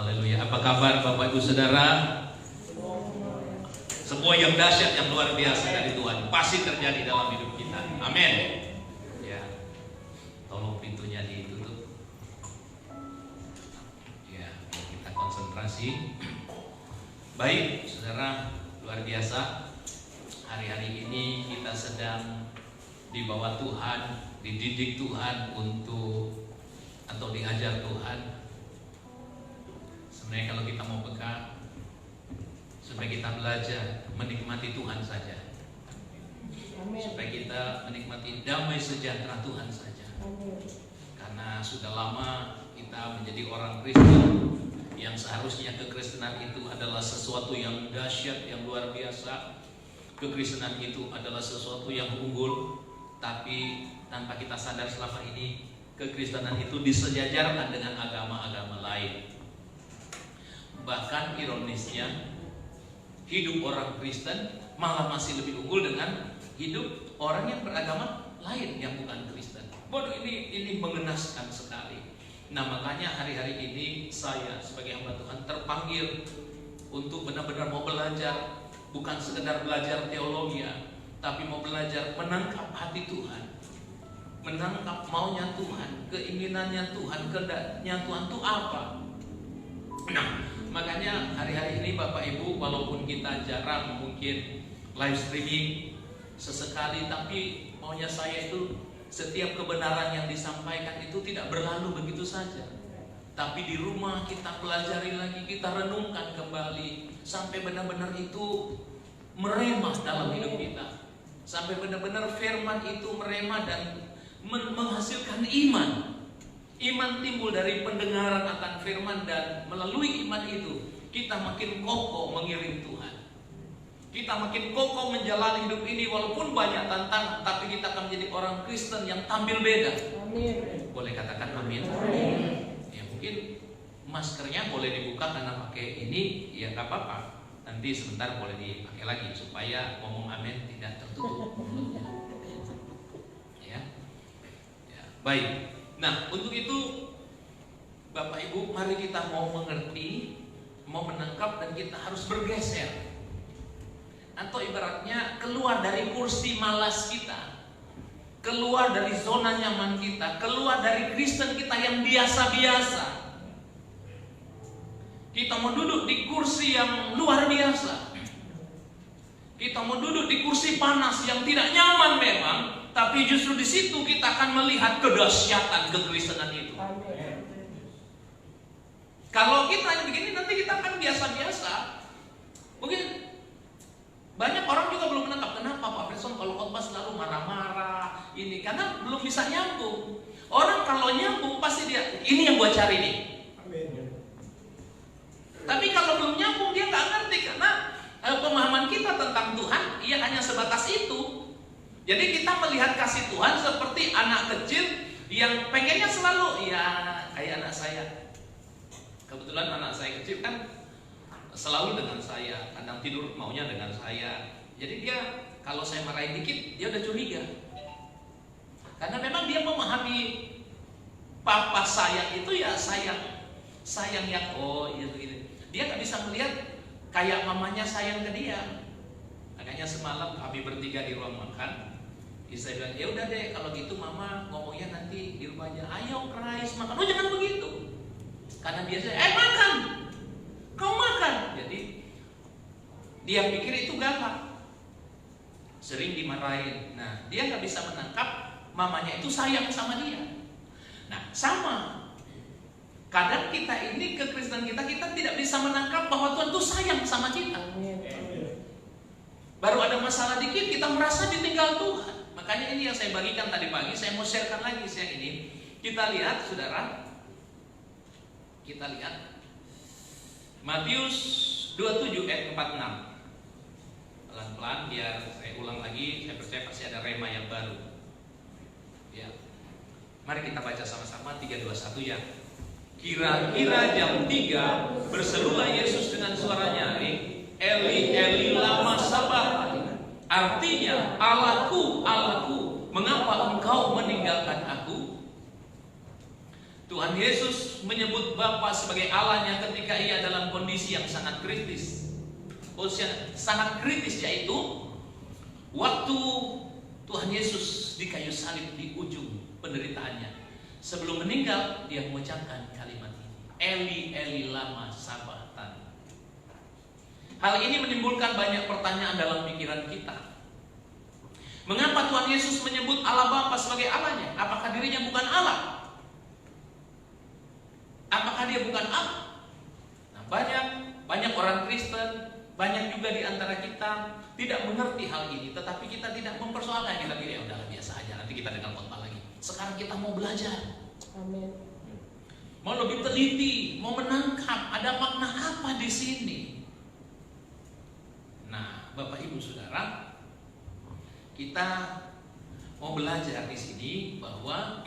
Haleluya. Apa kabar Bapak Ibu Saudara? Semua yang dahsyat, yang luar biasa dari Tuhan pasti terjadi dalam hidup kita. Amin. Ya. Tolong pintunya ditutup. Ya, kita konsentrasi. Baik, Saudara, luar biasa. Hari-hari ini kita sedang dibawa Tuhan, dididik Tuhan atau diajar Tuhan. Sebenarnya kalau kita mau peka, supaya kita belajar menikmati Tuhan saja. Supaya kita menikmati damai sejahtera Tuhan saja. Karena sudah lama kita menjadi orang Kristen yang seharusnya kekristenan itu adalah sesuatu yang dahsyat, yang luar biasa. Kekristenan itu adalah sesuatu yang unggul, tapi tanpa kita sadar selama ini kekristenan itu disejajarkan dengan agama-agama lain. Bahkan ironisnya, hidup orang Kristen malah masih lebih unggul dengan hidup orang yang beragama lain yang bukan Kristen. Waduh, ini mengenaskan sekali. Nah, makanya hari-hari ini saya sebagai hamba Tuhan terpanggil untuk benar-benar mau belajar, bukan sekedar belajar teologi, tapi mau belajar menangkap hati Tuhan, menangkap maunya Tuhan, keinginannya Tuhan, kehendaknya Tuhan itu apa. Nah, makanya hari-hari ini Bapak Ibu, walaupun kita jarang mungkin live streaming sesekali, tapi maunya saya itu setiap kebenaran yang disampaikan itu tidak berlalu begitu saja, tapi di rumah kita pelajari lagi, kita renungkan kembali sampai benar-benar itu meremah dalam hidup kita, sampai benar-benar firman itu meremah dan menghasilkan iman. Iman timbul dari pendengaran akan firman, dan melalui iman itu kita makin kokoh mengiring Tuhan. Kita makin kokoh menjalani hidup ini walaupun banyak tantangan, tapi kita akan menjadi orang Kristen yang tampil beda. Amin. Boleh katakan amin? Amin. Ya, mungkin maskernya boleh dibuka karena pakai ini, ya nggak apa-apa. Nanti sebentar boleh dipakai lagi supaya ngomong amin tidak tertutup mulutnya. Ya. Ya, baik. Nah, untuk itu Bapak Ibu, mari kita mau mengerti, mau menangkap, dan kita harus bergeser. Atau ibaratnya keluar dari kursi malas kita, keluar dari zona nyaman kita, keluar dari Kristen kita yang biasa-biasa. Kita mau duduk di kursi yang luar biasa. Kita mau duduk di kursi panas yang tidak nyaman memang, tapi justru di situ kita akan melihat kedahsyatan kekristenan itu. Kalau kita yang begini, nanti kita akan biasa-biasa. Mungkin banyak orang juga belum menangkap kenapa Pak Preston kalau khotbah selalu marah-marah ini, karena belum bisa nyambung. Orang kalau nyambung pasti dia, ini yang gua cari nih. Tapi kalau belum nyambung dia nggak ngerti, karena pemahaman kita tentang Tuhan ia hanya sebatas itu. Jadi kita melihat kasih Tuhan seperti anak kecil yang pengennya selalu, ya kayak anak saya. Kebetulan anak saya kecil kan selalu dengan saya, kadang tidur maunya dengan saya. Jadi dia kalau saya marahin dikit dia udah curiga, karena memang dia memahami papa saya itu ya sayang yang oh iya begini. Dia nggak bisa melihat kayak mamanya sayang ke dia. Makanya semalam kami bertiga di ruang makan, saya bilang ya udah deh kalau gitu mama ngomongnya nanti di rumah aja. Ayo Krais makan. Oh jangan begitu, karena biasanya makan, kau makan. Jadi dia pikir itu galak, sering dimarahin. Nah dia nggak bisa menangkap mamanya itu sayang sama dia. Nah sama, kadang kita ini kekristenan kita tidak bisa menangkap bahwa Tuhan itu sayang sama kita. Baru ada masalah dikit kita merasa ditinggal Tuhan. Makanya ini yang saya bagikan tadi pagi, saya mau sharekan lagi siang ini. Kita lihat saudara, kita lihat Matius 27 ayat 46. Pelan-pelan biar saya ulang lagi, saya percaya pasti ada rema yang baru. Ya. Mari kita baca sama-sama 3, 2, 1 ya. Kira-kira jam 3 berserulah Yesus dengan suara nyaring, Eli Eli lama sabachthani. Artinya, Allahku, Allahku, mengapa engkau meninggalkan aku? Tuhan Yesus menyebut Bapa sebagai Allahnya ketika ia dalam kondisi yang sangat kritis. Kondisi yang sangat kritis, yaitu waktu Tuhan Yesus di kayu salib di ujung penderitaannya. Sebelum meninggal, dia mengucapkan kalimat ini, Eli Eli lama sabachthani. Hal ini menimbulkan banyak pertanyaan dalam pikiran kita. Mengapa Tuhan Yesus menyebut Allah Bapa sebagai Allahnya? Apakah dirinya bukan Allah? Apakah dia bukan Allah? Nah, banyak orang Kristen, banyak juga di antara kita tidak mengerti hal ini, tetapi kita tidak mempersoalkan. Kita pikir, ya udahlah biasa aja, nanti kita dengar khotbah lagi. Sekarang kita mau belajar. Amin. Mau lebih teliti, mau menangkap ada makna apa di sini. Nah, Bapak Ibu Saudara, kita mau belajar di sini bahwa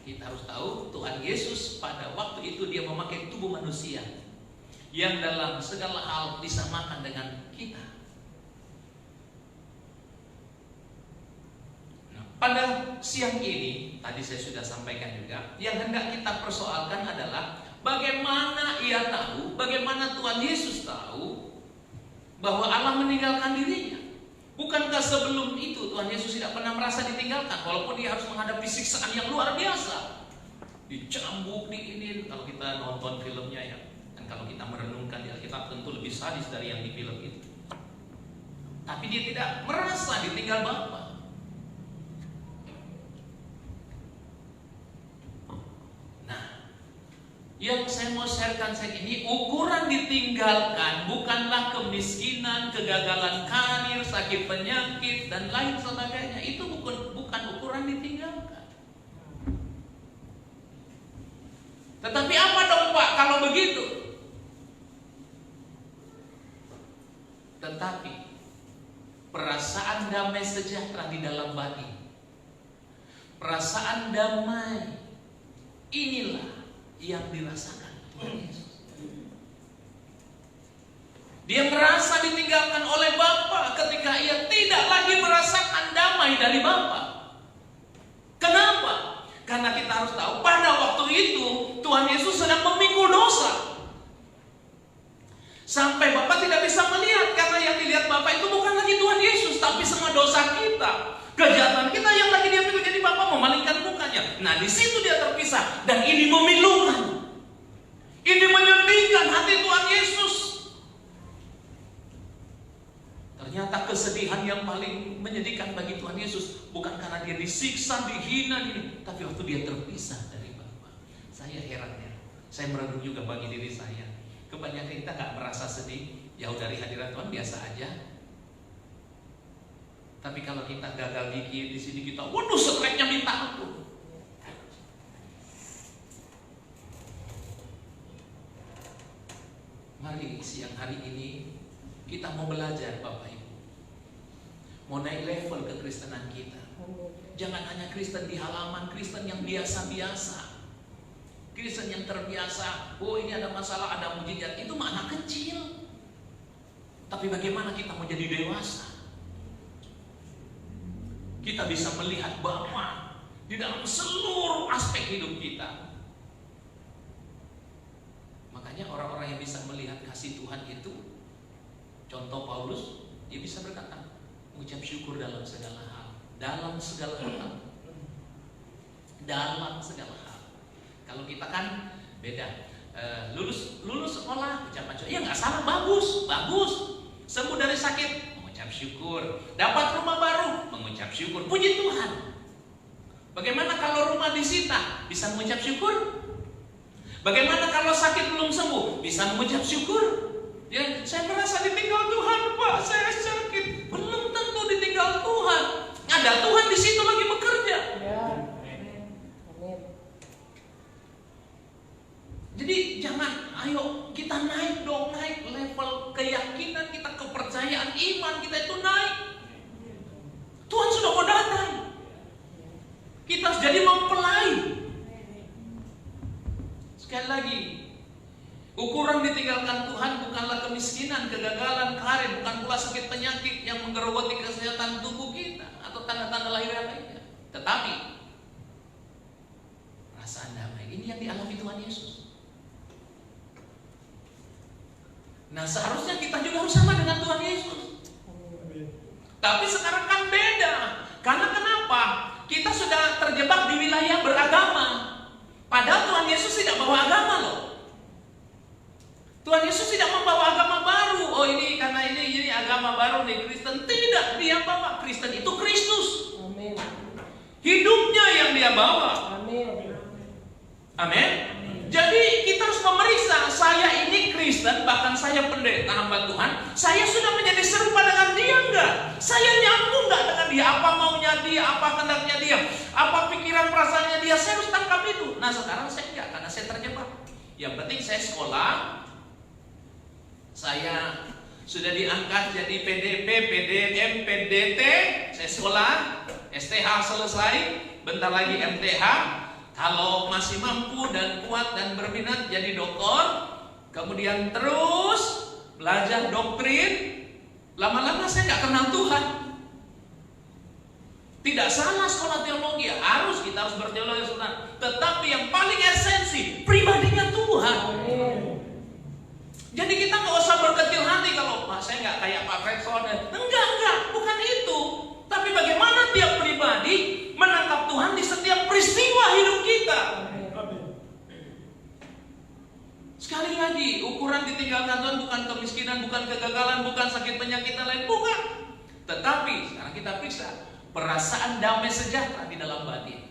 kita harus tahu Tuhan Yesus pada waktu itu dia memakai tubuh manusia yang dalam segala hal disamakan dengan kita. Nah, pada siang ini tadi saya sudah sampaikan juga, yang hendak kita persoalkan adalah bagaimana ia tahu, bagaimana Tuhan Yesus tahu bahwa Allah meninggalkan dirinya. Bukankah sebelum itu Tuhan Yesus tidak pernah merasa ditinggalkan, walaupun dia harus menghadapi siksaan yang luar biasa, dicambuk, diinin. Kalau kita nonton filmnya ya, dan kalau kita merenungkan di Alkitab tentu lebih sadis dari yang di film itu. Tapi dia tidak merasa ditinggal Bapa. Yang saya mau sharekan saat ini, ukuran ditinggalkan bukanlah kemiskinan, kegagalan karir, sakit penyakit, dan lain sebagainya. Itu bukan ukuran ditinggalkan. Tetapi apa dong Pak kalau begitu? Tetapi perasaan damai sejahtera di dalam batin, perasaan damai inilah yang dirasakan Tuhan Yesus. Dia merasa ditinggalkan oleh Bapa ketika ia tidak lagi merasakan damai dari Bapa. Kenapa? Karena kita harus tahu pada waktu itu Tuhan Yesus sedang memikul dosa. Sampai Bapa tidak bisa melihat, karena yang dilihat Bapa itu bukan lagi Tuhan Yesus, tapi semua dosa kita, kejahatan kita yang lagi dia pikul. Jadi Bapa memalingkan mukanya. Nah, di situ dia terpisah, dan ini memilukan. Ini menyedihkan hati Tuhan Yesus. Ternyata kesedihan yang paling menyedihkan bagi Tuhan Yesus bukan karena dia disiksa, dihina, tapi waktu dia terpisah dari Bapa. Saya herannya, saya merenung juga bagi diri saya. Kebanyakan kita nggak merasa sedih, jauh dari hadirat Tuhan biasa aja. Tapi kalau kita gagal dikit di sini kita, waduh stresnya minta ampun. Mari siang hari ini kita mau belajar Bapak Ibu, mau naik level kekristenan kita. Jangan hanya Kristen di halaman, Kristen yang biasa-biasa, Kristen yang terbiasa. Oh ini ada masalah, ada mujizat, itu mah anak kecil. Tapi bagaimana kita menjadi dewasa? Kita bisa melihat Bapa di dalam seluruh aspek hidup kita. Makanya orang-orang yang bisa melihat kasih Tuhan itu, contoh Paulus, dia bisa berkata, mengucap syukur dalam segala hal. Dalam segala hal. Dalam segala hal. Kalau kita kan beda. Lulus sekolah, ucapan syukur. Ya nggak salah, bagus. Sembuh dari sakit, mengucap syukur. Dapat rumah baru, mengucap syukur. Puji Tuhan. Bagaimana kalau rumah disita? Bisa mengucap syukur? Bagaimana kalau sakit belum sembuh? Bisa mengucap syukur? Ya, saya merasa ditinggal Tuhan, Pak. Saya sakit. Belum tentu ditinggal Tuhan. Ada Tuhan di situ lagi bekerja. Ya. Jadi jangan, ayo kita naik dong, naik level keyakinan kita, kepercayaan iman kita itu naik. Tuhan sudah mau datang. Kita harus jadi mempelai. Sekali lagi, ukuran ditinggalkan Tuhan bukanlah kemiskinan, kegagalan karir, bukan pula sakit penyakit yang menggerogoti kesehatan tubuh kita atau tanda-tanda lahir lainnya. Tetapi perasaan damai. Ini yang dialami Tuhan Yesus. Nah, seharusnya kita juga harus sama dengan Tuhan Yesus. Tapi sekarang kan beda. Karena kenapa? Kita sudah terjebak di wilayah beragama. Padahal Tuhan Yesus tidak bawa agama loh. Tuhan Yesus tidak membawa agama baru. Oh, ini karena ini agama baru nih, Kristen. Tidak, dia bawa Kristen itu Kristus. Amin. Hidupnya yang dia bawa. Amin. Amin. Jadi kita harus memeriksa, saya ini Kristen, bahkan saya pendeta hamba Tuhan, saya sudah menjadi serupa dengan dia enggak? Saya nyambung enggak dengan dia? Apa maunya dia? Apa kehendaknya dia? Apa pikiran perasaannya dia? Saya harus tangkap itu. Nah, sekarang saya enggak, karena saya terjebak. Yang penting saya sekolah, saya sudah diangkat jadi PDP, PDM, PDT, saya sekolah, STH selesai, bentar lagi MTH. Kalau masih mampu dan kuat dan berminat jadi doktor, kemudian terus belajar doktrin, lama-lama saya nggak kenal Tuhan. Tidak salah sekolah teologi, kita harus berteologi, tetapi yang paling esensi pribadinya Tuhan. Jadi kita nggak usah berkecil hati kalau saya nggak kayak Pak Fredson. Enggak, bukan itu. Tapi bagaimana tiap pribadi menangkap Tuhan di setiap peristiwa hidup kita. Sekali lagi, ukuran ditinggalkan Tuhan bukan kemiskinan, bukan kegagalan, bukan sakit penyakit lain, bukan. Tetapi sekarang kita periksa perasaan damai sejahtera di dalam batin.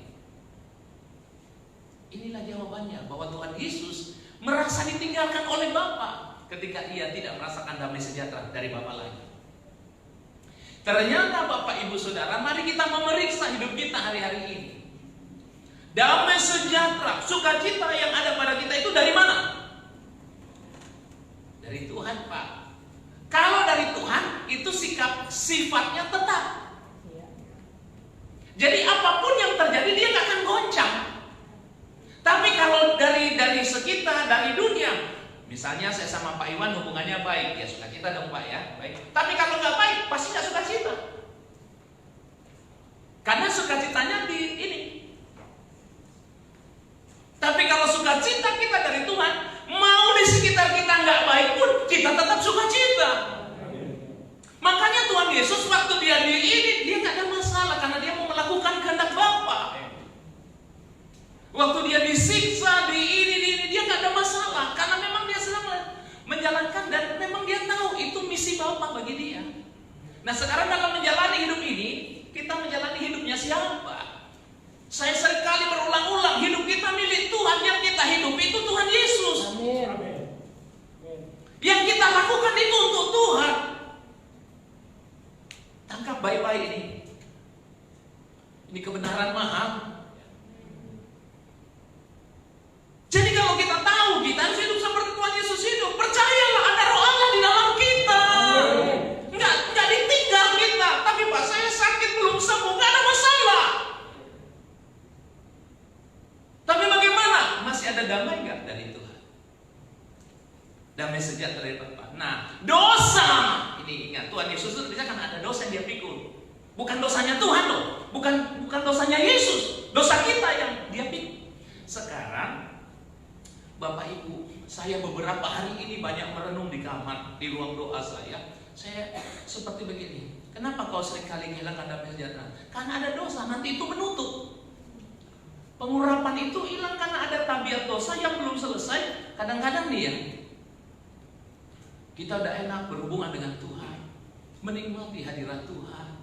Inilah jawabannya, bahwa Tuhan Yesus merasa ditinggalkan oleh Bapa ketika ia tidak merasakan damai sejahtera dari Bapa lagi. Ternyata Bapak Ibu Saudara, mari kita memeriksa hidup kita hari-hari ini. Damai sejahtera, sukacita yang ada pada kita itu dari mana? Dari Tuhan, Pak. Kalau dari Tuhan, itu sifatnya tetap. Jadi apapun yang terjadi dia nggak akan goncang. Tapi kalau dari sekitar, dari dunia, misalnya saya sama Pak Iwan hubungannya baik, ya sukacita dong Pak ya, baik. Tapi kalau nggak baik, pasti nggak sukacita. Karena sukacitanya di ini. Tapi kalau sukacita kita dari Tuhan, mau di sekitar kita nggak baik pun, kita tetap sukacita. Makanya Tuhan Yesus waktu dia di ini, dia nggak ada masalah karena dia mau melakukan kehendak Bapa. Waktu dia disiksa di ini dia nggak ada masalah karena memang dia sedang menjalankan dan memang dia tahu itu misi Bapa bagi dia. Nah, sekarang dalam menjalani hidup ini, kita menjalani hidupnya siapa? Saya seringkali berulang-ulang, hidup kita milik Tuhan, yang kita hidup itu Tuhan Yesus. Amin. Yang kita lakukan itu untuk Tuhan. Tangkap baik-baik ini. Ini kebenaran mahal. Jadi kalau kita tahu kita harus hidup seperti Tuhan Yesus hidup, percayalah ada Roh Allah di dalam kita. Enggak ditinggal kita. Tapi Pak, saya sakit belum sembuh, enggak ada masalah. Tapi bagaimana? Masih ada damai enggak dari Tuhan? Damai sejahtera dari Bapa. Nah, dosa. Ini ingat, Tuhan Yesus itu bisa kan ada dosa yang dia pikul. Bukan dosanya Tuhan loh. Bukan dosanya Yesus. Dosa kita yang dia pikul. Sekarang Bapak Ibu, saya beberapa hari ini banyak merenung di kamar, di ruang doa saya. Saya seperti begini. Kenapa kau seringkali kehilangan damai sejahtera? Karena ada dosa, nanti itu menutup. Pengurapan itu hilang karena ada tabiat dosa yang belum selesai. Kadang-kadang nih ya, kita udah enak berhubungan dengan Tuhan, menikmati hadirat Tuhan.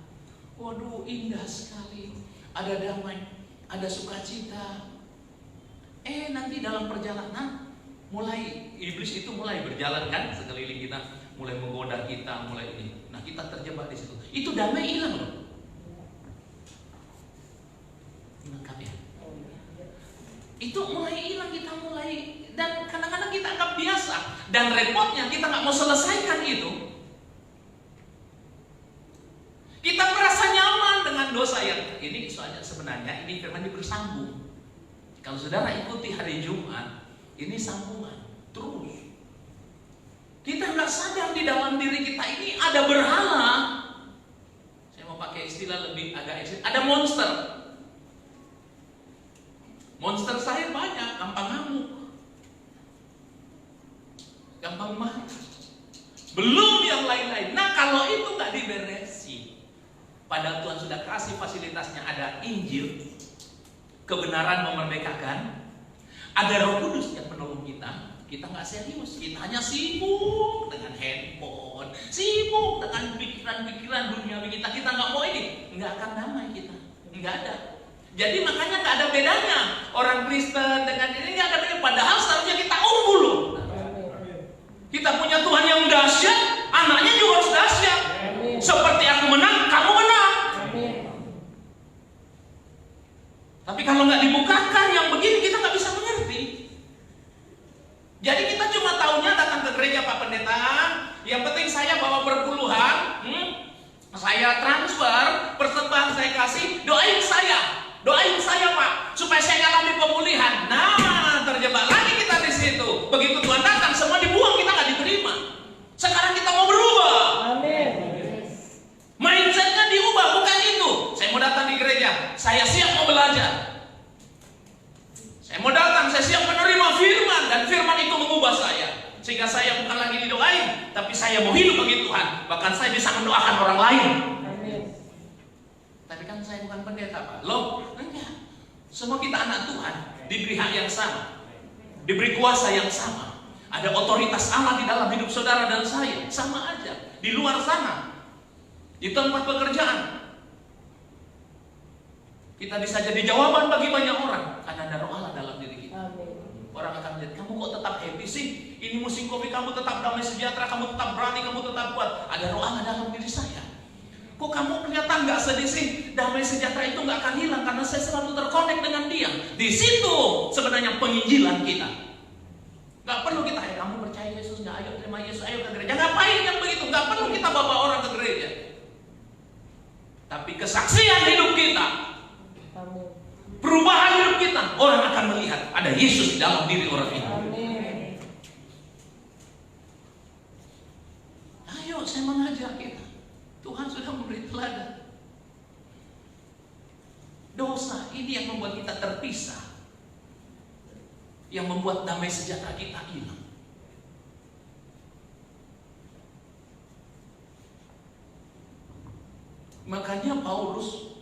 Waduh, indah sekali. Ada damai, ada sukacita. Nanti dalam perjalanan mulai iblis itu mulai berjalan kan sekeliling kita, mulai menggoda kita, mulai ini. Nah, kita terjebak di situ. Itu damai hilang loh. Lengkap ya. Itu mulai hilang, kita mulai, dan kadang-kadang kita anggap biasa. Dan repotnya kita nggak mau selesaikan itu. Kita merasa nyaman dengan dosa yang ini. Soalnya sebenarnya ini firman bersambung. Kalau saudara ikuti hari Jumat, ini sambungan terus. Kita nggak sadar di dalam diri kita ini ada berhala. Saya mau pakai istilah lebih agak ekstrim. Ada monster. Monster saya gampang marah. Belum yang lain-lain. Nah, kalau itu nggak diberesin, padahal Tuhan sudah kasih fasilitasnya, ada Injil, kebenaran memerdekakan, ada Roh Kudus yang menolong kita. Kita nggak serius, kita hanya sibuk dengan handphone, sibuk dengan pikiran-pikiran duniawi kita. Kita nggak mau ini, nggak akan damai kita, nggak ada. Jadi makanya nggak ada bedanya orang Kristen dengan ini, nggak ada bedanya. Padahal seharusnya kita unggul loh. Kita punya Tuhan yang dahsyat, anaknya juga harus dahsyat. Seperti aku menang, kamu menang. Tapi kalau nggak dibukakan yang begini, kita nggak bisa mengerti. Jadi kita cuma taunya datang ke gereja Pak Pendeta, yang penting saya bawa berpuluhan, saya transfer, persembahan saya kasih, doain saya Pak, supaya saya alami pemulihan. Nah, terjebak lagi kita di situ. Begitu Tuhan datang, semua dibuang, kita nggak diterima. Sekarang kita mau berubah. Amin. Mindsetnya diubah, bukan itu. Saya mau datang di gereja, saya siap mau belajar. Saya mau datang, saya siap menerima firman, dan firman itu mengubah saya. Sehingga saya bukan lagi didoain, tapi saya mau hidup bagi Tuhan. Bahkan saya bisa mendoakan orang lain. Amin. Tapi kan saya bukan pendeta Pak. Loh, enggak. Semua kita anak Tuhan, diberi hak yang sama, diberi kuasa yang sama. Ada otoritas Allah di dalam hidup saudara dan saya. Sama aja. Di luar sana, di tempat pekerjaan, kita bisa jadi jawaban bagi banyak orang karena ada Roh Allah dalam diri kita. Amin. Orang akan melihat, kamu kok tetap happy sih? Ini musim Covid, kamu tetap damai sejahtera, kamu tetap berani, kamu tetap kuat. Ada Roh Allah dalam diri saya. Kok kamu kelihatan nggak sedih sih? Damai sejahtera itu nggak akan hilang karena saya selalu terkonek dengan Dia. Di situ sebenarnya penginjilan kita. Nggak perlu kita, kamu percaya Yesus nggak? Ayo terima Yesus, ayo ke gereja. Ngapain yang begitu? Nggak perlu kita bawa orang ke gereja. Tapi kesaksian hidup kita, perubahan hidup kita, orang akan melihat ada Yesus di dalam diri orang ini. Amin. Ayo, saya mengajak kita. Tuhan sudah memberi teladan. Dosa ini yang membuat kita terpisah, yang membuat damai sejahtera kita hilang. Makanya Paulus,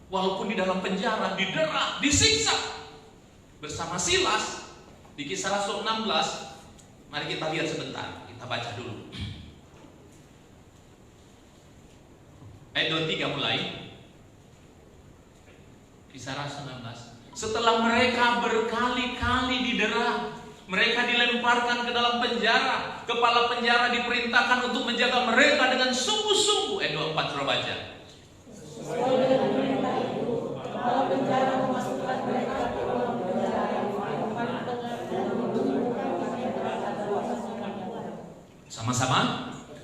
walaupun di dalam penjara, didera, disiksa bersama Silas, di Kisah Rasul 16, mari kita lihat sebentar, kita baca dulu. Ayat 23 mulai. Kisah Rasul 16. Setelah mereka berkali-kali didera, mereka dilemparkan ke dalam penjara. Kepala penjara diperintahkan untuk menjaga mereka dengan sungguh-sungguh. Ayat 24 coba baca. Sesuai dengan perintah itu, kepala penjara memasukkan mereka ke dalam penjara yang paling tengah dan menunjukkan sama-sama.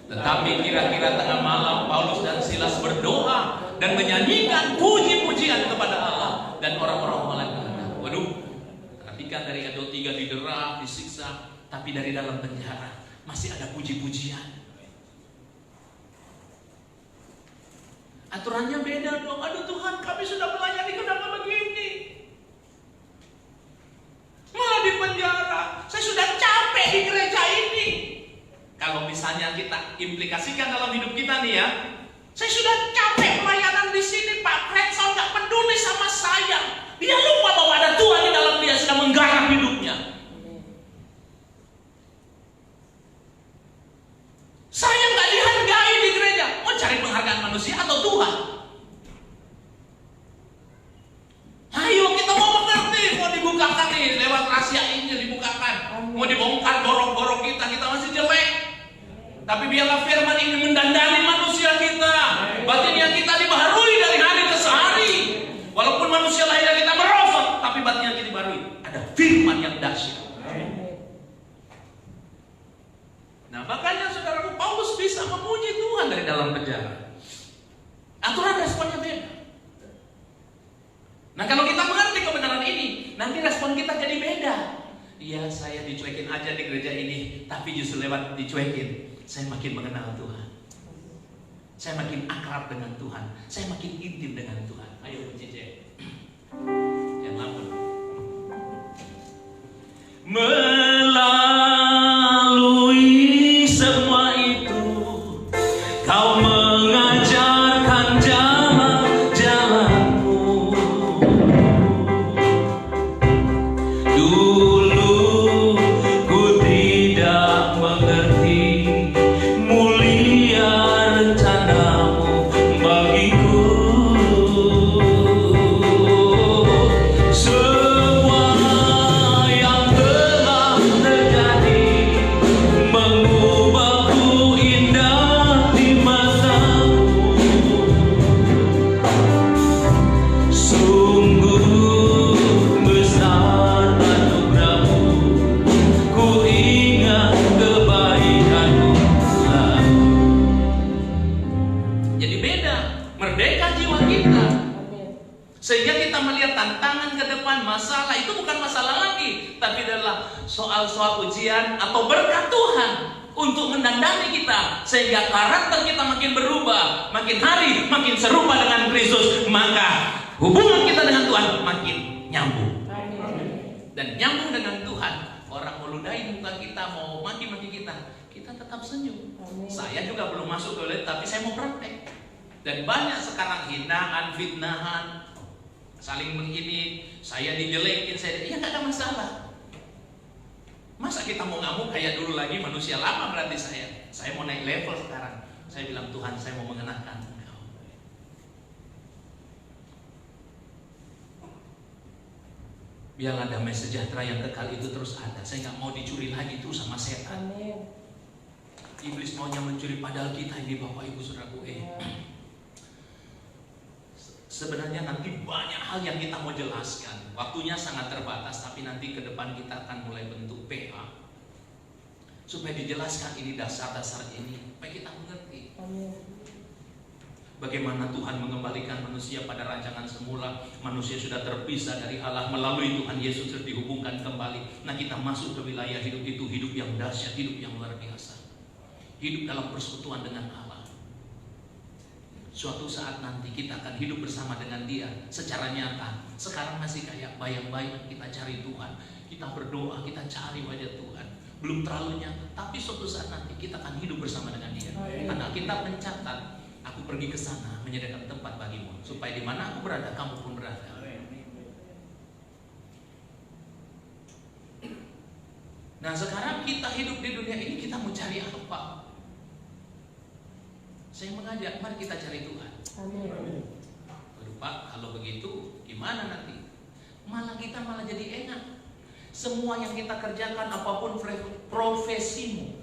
Tetapi kira-kira tengah malam Paulus dan Silas berdoa dan menyanyikan puji-pujian kepada Allah, dan orang-orang mulai mendengar. Waduh, perhatikan dari ayat 23, didera, disiksa, tapi dari dalam penjara masih ada puji-pujian. Aturannya beda dong. Aduh Tuhan, kami sudah melayani, kenapa begini? Malah di penjara. Saya sudah capek di gereja ini. Kalau misalnya kita implikasikan dalam hidup kita nih ya, saya sudah capek pelayanan di sini, Pak Pretzel nggak peduli sama saya. Dia lupa bahwa ada Tuhan di dalam dia sedang menggarap hidupnya. Saya nggak dihargai di gereja. Mau cari penghargaan manusia atau Tuhan? Ayo kita mau mengerti, mau dibukakan nih lewat rahasia ini, dibukakan. Mau dibongkar borok-borok kita, kita masih jelek. Tapi biarlah firman ini mendandani manusia kita. Batinnya kita dibaharui dari hari ke hari. Walaupun manusia lahir kita merosot, tapi batinnya kita dibaharui. Ada firman yang dahsyat. Nah makanya saudaraku, Paulus bisa memuji Tuhan dari dalam penjara. Aturan responnya beda. Nah kalau kita mengerti kebenaran ini, nanti respon kita jadi beda. Iya, saya dicuekin aja di gereja ini, tapi justru lewat dicuekin saya makin mengenal Tuhan. Saya makin akrab dengan Tuhan. Saya makin intim dengan Tuhan. Ayo puji Cek. Yang lama. Melalui soal-soal ujian atau berkat Tuhan untuk mendandani kita sehingga karakter kita makin berubah, makin hari makin serupa dengan Kristus, maka hubungan kita dengan Tuhan makin nyambung. Dan nyambung dengan Tuhan, orang mau ludahin muka kita, mau maki-maki kita, kita tetap senyum. Saya juga belum masuk toilet, tapi saya mau praktek. Dan banyak sekarang hinaan, fitnahan, saling mengini, saya dijelekin, ya nggak ada masalah. Masa kita mau ngamuk kayak dulu lagi, manusia lama berarti saya mau naik level sekarang. Saya bilang, Tuhan, saya mau mengenakan Engkau. Biarlah damai sejahtera yang kekal itu terus ada. Saya nggak mau dicuri lagi tuh sama setan. Iblis maunya mencuri, padahal kita ini Bapak Ibu Saudaraku. Sebenarnya nanti banyak hal yang kita mau jelaskan. Waktunya sangat terbatas, tapi nanti ke depan kita akan mulai bentuk PA supaya dijelaskan ini dasar-dasar ini, supaya kita mengerti. Bagaimana Tuhan mengembalikan manusia pada rancangan semula. Manusia sudah terpisah dari Allah, melalui Tuhan Yesus terus dihubungkan kembali. Nah, kita masuk ke wilayah hidup itu, hidup yang dahsyat, hidup yang luar biasa. Hidup dalam persekutuan dengan Allah. Suatu saat nanti kita akan hidup bersama dengan Dia secara nyata. Sekarang masih kayak bayang-bayang, kita cari Tuhan, kita berdoa, kita cari wajah Tuhan. Belum terlalu nyata, tapi suatu saat nanti kita akan hidup bersama dengan Dia. Karena kita mencatat, aku pergi ke sana menyediakan tempat bagimu, supaya di mana aku berada, kamu pun berada. Nah, sekarang kita hidup di dunia ini, kita mau cari apa? Saya mengajak, mari kita cari Tuhan. Aduh Pak, kalau begitu gimana nanti? Kita malah jadi enak. Semua yang kita kerjakan, apapun profesimu.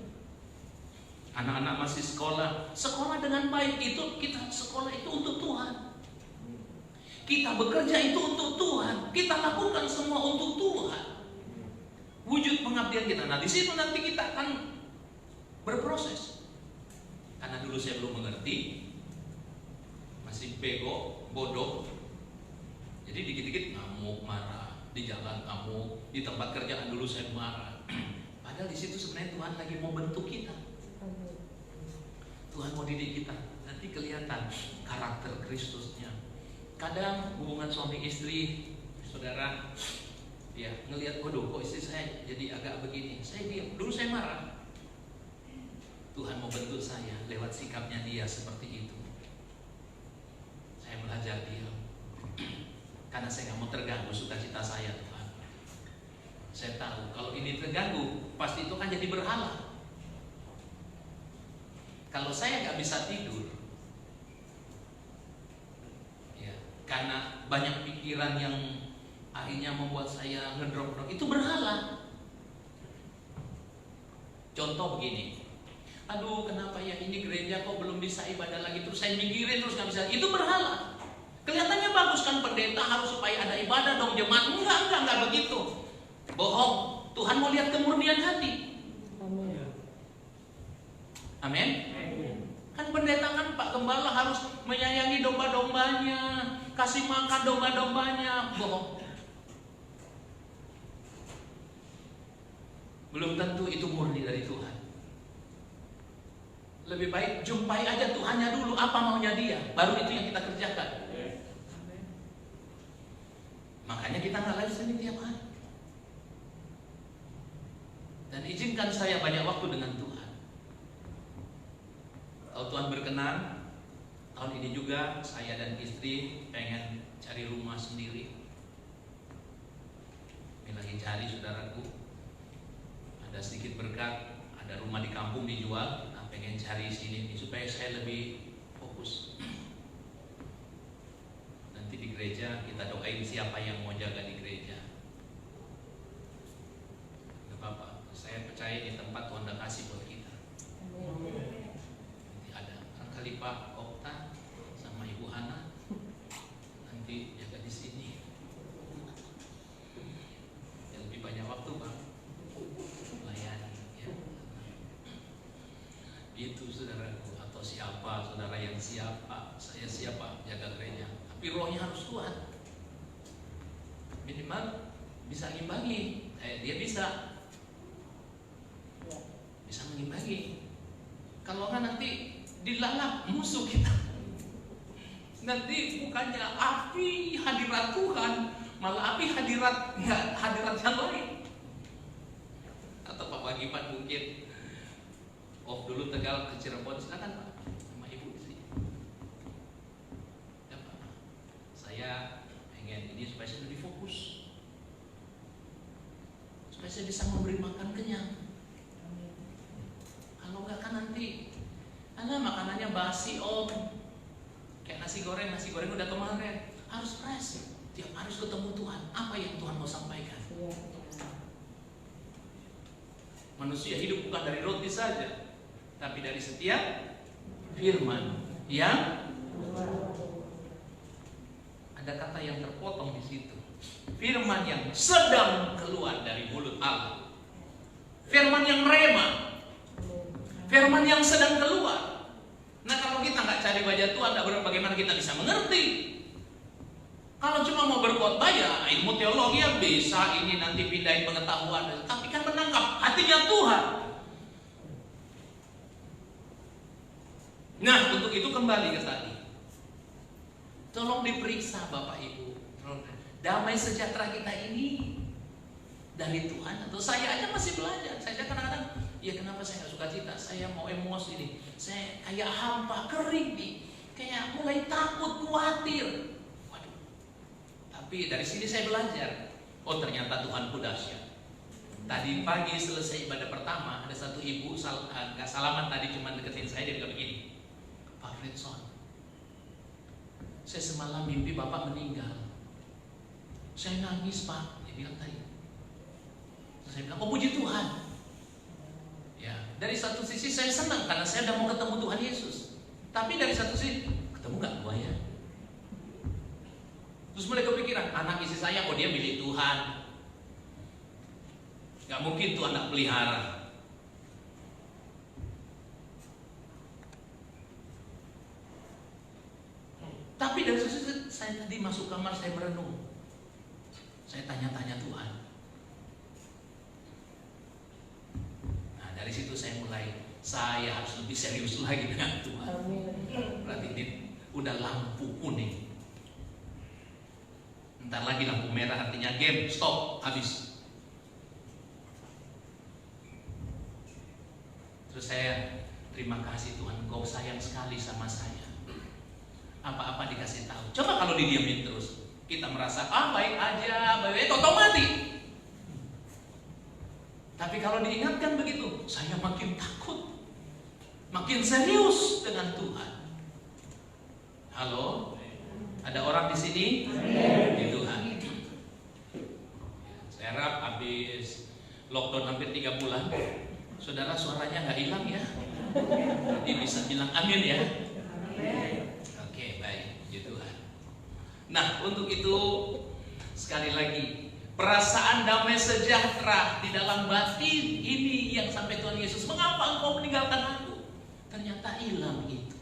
Anak-anak masih sekolah dengan baik, itu kita sekolah itu untuk Tuhan. Kita bekerja itu untuk Tuhan. Kita lakukan semua untuk Tuhan. Wujud pengabdian kita. Nah, di situ nanti kita akan berproses. Karena dulu saya belum mengerti, masih bego, bodoh. Jadi dikit-dikit ngamuk, marah, di jalan ngamuk, di tempat kerjaan dulu saya marah. Padahal di situ sebenarnya Tuhan lagi mau bentuk kita. Tuhan mau didik kita. Nanti kelihatan karakter Kristusnya. Kadang hubungan suami istri, saudara, ya ngelihat, waduh kok istri saya jadi agak begini. Saya diam. Dulu saya marah. Tuhan mau bentuk saya lewat sikapnya Dia seperti itu. Saya belajar diam. Karena saya nggak mau terganggu sukacita saya, Tuhan. Saya tahu kalau ini terganggu, pasti itu kan jadi berhala. Kalau saya nggak bisa tidur, ya, karena banyak pikiran yang akhirnya membuat saya ngedrop, itu berhala. Contoh begini. Aduh, kenapa ya ini gereja kok belum bisa ibadah lagi, terus saya mikirin terus nggak bisa. Itu berhala. Kelihatannya bagus kan, pendeta harus supaya ada ibadah dong, jemaat. Enggak begitu. Bohong. Tuhan mau lihat kemurnian hati. Amin. Kan pendeta kan Pak Gembala harus menyayangi domba-dombanya, kasih makan domba-dombanya. Bohong. Belum tentu itu murni dari Tuhan. Lebih baik jumpai aja Tuhannya dulu, apa maunya Dia, baru itu yang kita kerjakan. Makanya kita nggak live streaming tiap hari. Dan izinkan saya banyak waktu dengan Tuhan. Kalau Tuhan berkenan, tahun ini juga saya dan istri pengen cari rumah sendiri. Ini lagi cari, saudaraku. Ada sedikit berkat, ada rumah di kampung dijual. Pengen cari sini supaya saya lebih fokus. Nanti di gereja kita doain siapa yang mau jaga di gereja. Gak apa-apa, saya percaya di tempat Tuhan udah kasih buat kita. Nanti ada kali Pak Okta sama Ibu Hana nanti jaga di sini. Ya, lebih banyak waktu Bang. Itu saudaraku, atau siapa saudara yang siapa, saya siapa jaga gereja, tapi rohnya harus kuat. Minimal bisa ngimbangi, dia bisa. ini. Kalau nggak nanti dilalap musuh kita. Nanti bukannya api hadirat Tuhan, malah api hadirat yang lain. Atau Pak Wagiman mungkin off dulu Tegal ke Cirebon, silakan Pak, sama Ibu di sini. Ya Pak, saya pengen ini supaya saya lebih fokus, supaya saya bisa memberi makan kenyang. Kalau enggak kan nanti makanannya basi om, kayak nasi goreng udah kemarin. Harus fresh, tiap harus ketemu Tuhan. Apa yang Tuhan mau sampaikan? Manusia hidup bukan dari roti saja, tapi dari setiap firman yang ada kata yang terpotong di situ. Firman yang sedang keluar dari mulut Allah. Firman yang rema. Firman yang sedang keluar. Nah kalau kita nggak cari wajah Tuhan, bagaimana kita bisa mengerti? Kalau cuma mau berkhotbah ya ilmu teologi ya bisa ini nanti pindahin pengetahuan, tapi kan menangkap hatinya Tuhan. Nah untuk itu kembali ke tadi, tolong diperiksa Bapak Ibu, damai sejahtera kita ini dari Tuhan atau saya aja masih belajar. Saya kadang-kadang ya kenapa saya nggak suka cita, saya mau emosi nih, saya kayak hampa, kering nih, kayak mulai takut, khawatir. Waduh. Tapi dari sini saya belajar, oh ternyata Tuhanku dahsyat. Tadi pagi selesai ibadah pertama, ada satu ibu nggak salaman tadi, cuma deketin saya, dia bilang begini, Pak Fredson, saya semalam mimpi Bapak meninggal, saya nangis Pak, dia bilang tadi. Saya bilang, oh puji Tuhan. Ya, dari satu sisi saya senang karena saya udah mau ketemu Tuhan Yesus. Tapi dari satu sisi, ketemu gak gua ya? Terus mulai kepikiran, anak istri saya, oh dia milik Tuhan. Gak mungkin Tuhan gak pelihara. Tapi dari satu sisi, saya tadi masuk kamar, saya merenung. Saya tanya-tanya Tuhan. Dari situ saya harus lebih serius lagi dengan Tuhan. Berarti ini udah lampu kuning. Ntar lagi lampu merah, artinya game, stop, habis. Terus saya terima kasih Tuhan, Engkau sayang sekali sama saya. Apa-apa dikasih tahu. Coba kalau didiamin terus, kita merasa baik aja, baik tau mati. Tapi kalau diingatkan begitu, saya makin takut, makin serius dengan Tuhan. Halo, ada orang di sini? Di Tuhan. Saya harap habis lockdown hampir 3 bulan, saudara suaranya nggak hilang ya. Jadi bisa bilang amin ya. Oke, baik, puji Tuhan. Nah, untuk itu sekali lagi, perasaan damai sejahtera di dalam batin ini yang sampai Tuhan Yesus, mengapa engkau meninggalkan aku? Ternyata hilang itu.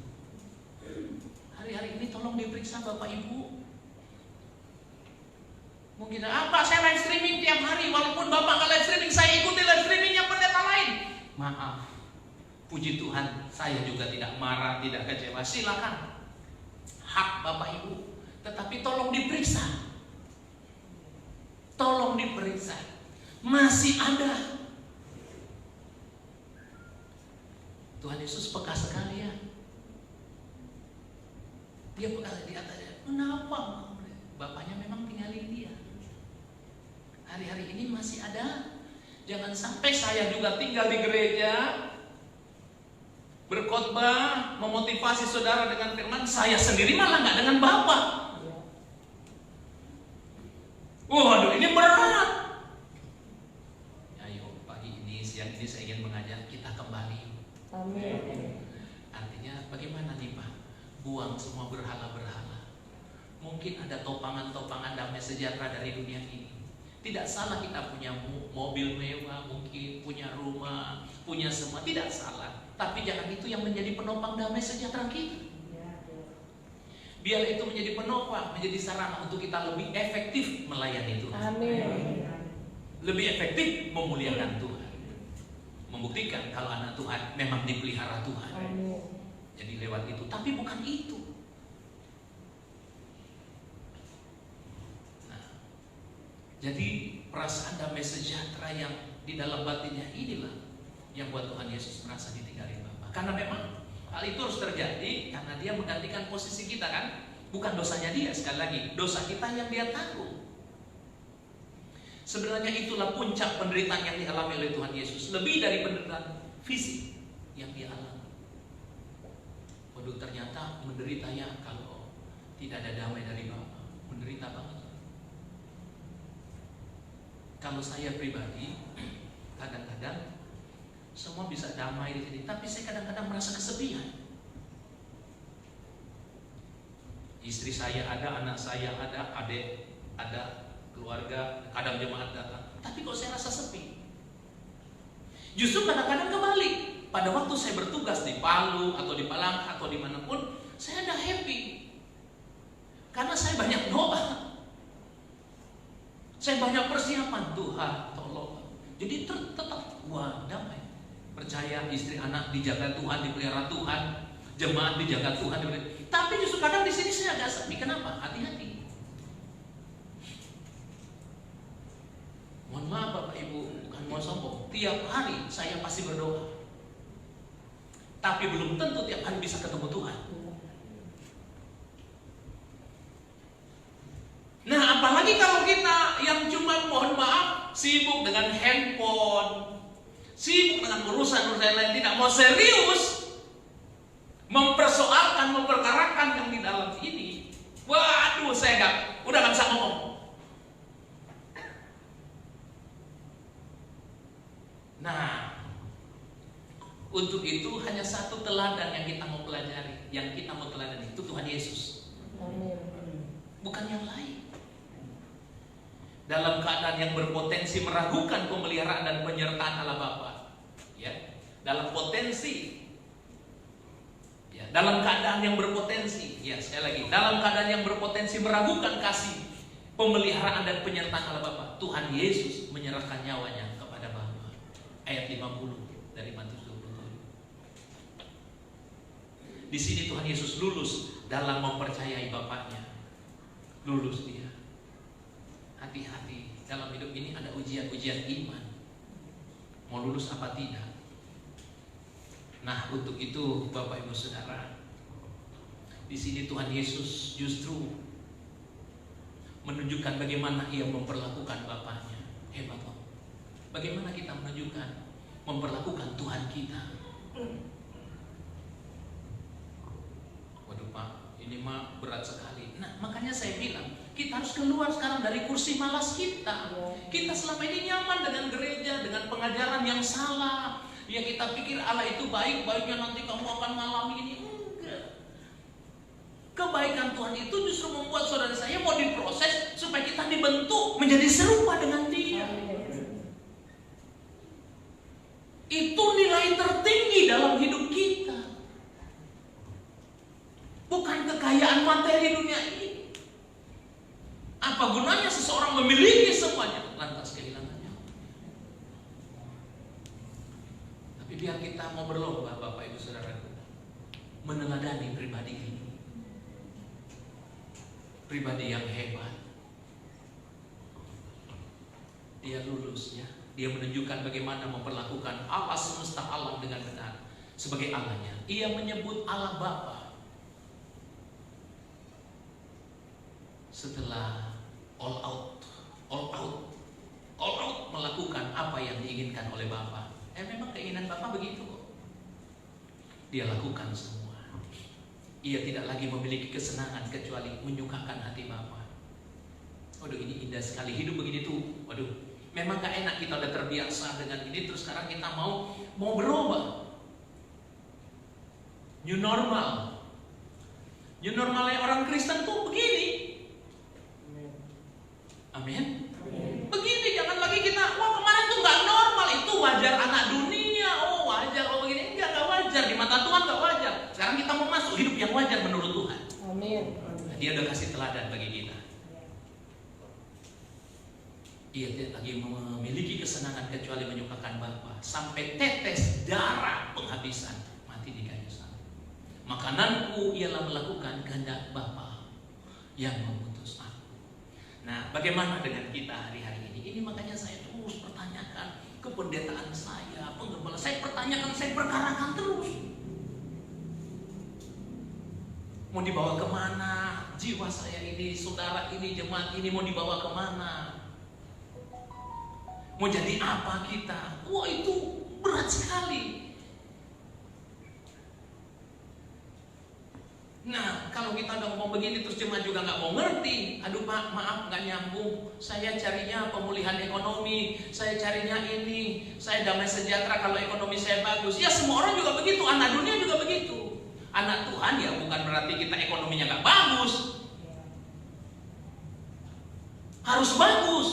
Hari-hari ini tolong diperiksa Bapak Ibu. Mungkin apa saya live streaming tiap hari, walaupun Bapak nggak live streaming, saya ikuti live streamingnya pendeta lain. Maaf, puji Tuhan, saya juga tidak marah, tidak kecewa. Silakan, hak Bapak Ibu. Tetapi tolong diperiksa. Tolong diperiksa, masih ada. Tuhan Yesus peka sekali ya. Dia peka, dia tanya, kenapa? Bapaknya memang tinggalin dia. Hari-hari ini masih ada. Jangan sampai saya juga tinggal di gereja, berkhotbah, memotivasi saudara dengan firman, saya sendiri malah nggak dengan Bapak. Waduh, ini berat. Ayo, pagi ini, siang ini saya ingin mengajak kita kembali. Amin. Artinya bagaimana nih Pak? Buang semua berhala-berhala. Mungkin ada topangan-topangan damai sejahtera dari dunia ini. Tidak salah kita punya mobil mewah, mungkin punya rumah, punya semua, tidak salah. Tapi jangan itu yang menjadi penopang damai sejahtera kita. Biar itu menjadi penopang, menjadi sarana untuk kita lebih efektif melayani Tuhan. Amin. Lebih efektif memuliakan Tuhan. membuktikan kalau anak Tuhan memang dipelihara Tuhan. Jadi lewat itu, tapi bukan itu. Nah, jadi perasaan damai sejahtera yang di dalam batinnya inilah yang buat Tuhan Yesus merasa ditinggalin Bapa. Karena memang hal itu harus terjadi karena dia menggantikan posisi kita kan. Bukan dosanya dia, sekali lagi, dosa kita yang dia tanggung. Sebenarnya itulah puncak penderitaan yang dialami oleh Tuhan Yesus. Lebih dari penderitaan fisik yang dia alami. Waduh, ternyata menderitanya kalau tidak ada damai dari Bapa. Menderita banget. Kalau saya pribadi, kadang-kadang semua bisa damai di sini, tapi saya kadang-kadang merasa kesepian. Istri saya ada, anak saya ada, adik ada, keluarga, kadang jemaat datang. Tapi kok saya rasa sepi? Justru kadang-kadang kebalik. Pada waktu saya bertugas di Palu atau di Palangka atau dimanapun, saya ada happy. Karena saya banyak doa. Saya banyak persiapan. Tuhan tolong. Jadi tetap wah damai. Percaya istri anak dijaga Tuhan, dipelihara Tuhan, jemaat dijaga Tuhan. Tapi justru kadang di sini saya agak sepi. Kenapa? Hati-hati. Mohon maaf Bapak Ibu, bukan mau sombong. Tiap hari saya pasti berdoa. Tapi belum tentu tiap hari bisa ketemu Tuhan. Nah, apalagi kalau kita yang cuma mohon maaf sibuk dengan handphone, sibuk dengan urusan-urusan lain, tidak mau serius mempersoalkan, memperkarakan yang di dalam ini. Waduh, saya udah gak bisa ngomong. Nah, untuk itu hanya satu teladan yang kita mau pelajari, yang kita mau teladani itu Tuhan Yesus. Bukan yang lain. Dalam keadaan yang berpotensi meragukan pemeliharaan dan penyertaan Allah Bapa, ya, dalam potensi, ya, dalam keadaan yang berpotensi, ya, sekali lagi, dalam keadaan yang berpotensi meragukan kasih, pemeliharaan dan penyertaan Allah Bapa, Tuhan Yesus menyerahkan nyawanya kepada Bapa. Ayat 50 dari Matius 27. Di sini Tuhan Yesus lulus dalam mempercayai Bapaknya. Lulus dia. Hati-hati, dalam hidup ini ada ujian-ujian iman. Mau lulus apa tidak? Nah, untuk itu Bapak Ibu Saudara, di sini Tuhan Yesus justru menunjukkan bagaimana ia memperlakukan Bapaknya. Hebat loh. Bagaimana kita menunjukkan memperlakukan Tuhan kita. Waduh Pak, ini mah berat sekali. Nah, makanya saya bilang kita harus keluar sekarang dari kursi malas kita. Kita selama ini nyaman dengan gereja, dengan pengajaran yang salah. Ya kita pikir Allah itu baik, baiknya nanti kamu akan mengalami ini. Enggak. Kebaikan Tuhan itu justru membuat saudara saya mau diproses supaya kita dibentuk menjadi serupa dengan Dia. Itu nilai tertinggi dalam hidup kita. Bukan kekayaan materi dunia ini. Apa gunanya seseorang memiliki semuanya lantas kehilangannya? Tapi biar kita mau berlomba Bapak Ibu Saudara meneladani pribadi ini. Pribadi yang hebat. Dia lulus ya. Dia menunjukkan bagaimana memperlakukan Allah semesta alam dengan benar sebagai Allahnya. Ia menyebut Allah Bapa. Setelah all out melakukan apa yang diinginkan oleh Bapa. Memang keinginan Bapa begitu kok. Dia lakukan semua. Ia tidak lagi memiliki kesenangan kecuali menyukakan hati Bapa. Waduh, ini indah sekali hidup begini tuh. Waduh, memang gak enak kita udah terbiasa dengan ini terus sekarang kita mau berubah. New normal. New normalnya orang Kristen tuh begini. Amin. Begini, jangan lagi kita, wah kemarin tuh gak normal, itu wajar anak dunia, oh wajar, oh begini, enggak wajar, di mata Tuhan gak wajar. Sekarang kita mau masuk hidup yang wajar menurut Tuhan. Amin. Dia udah kasih teladan bagi kita. Ia tidak lagi memiliki kesenangan kecuali menyukakan Bapa. sampai tetes darah penghabisan, mati di kayu salib. Makananku ialah melakukan kehendak Bapa yang mengutus aku. Nah, bagaimana dengan kita hari-hari ini? Ini makanya saya terus pertanyakan kependetaan saya, penggembala saya pertanyakan, saya perkarakan terus. Mau dibawa kemana? Jiwa saya ini, saudara ini, jemaat ini mau dibawa kemana? Mau jadi apa kita? Wah, itu berat sekali. Nah, kalau kita udah ngomong begini terus jemaat juga nggak mau ngerti. Aduh Pak, maaf nggak nyambung. Saya carinya pemulihan ekonomi, saya carinya ini, saya damai sejahtera kalau ekonomi saya bagus. Ya semua orang juga begitu, anak dunia juga begitu. Anak Tuhan ya bukan berarti kita ekonominya nggak bagus, harus bagus.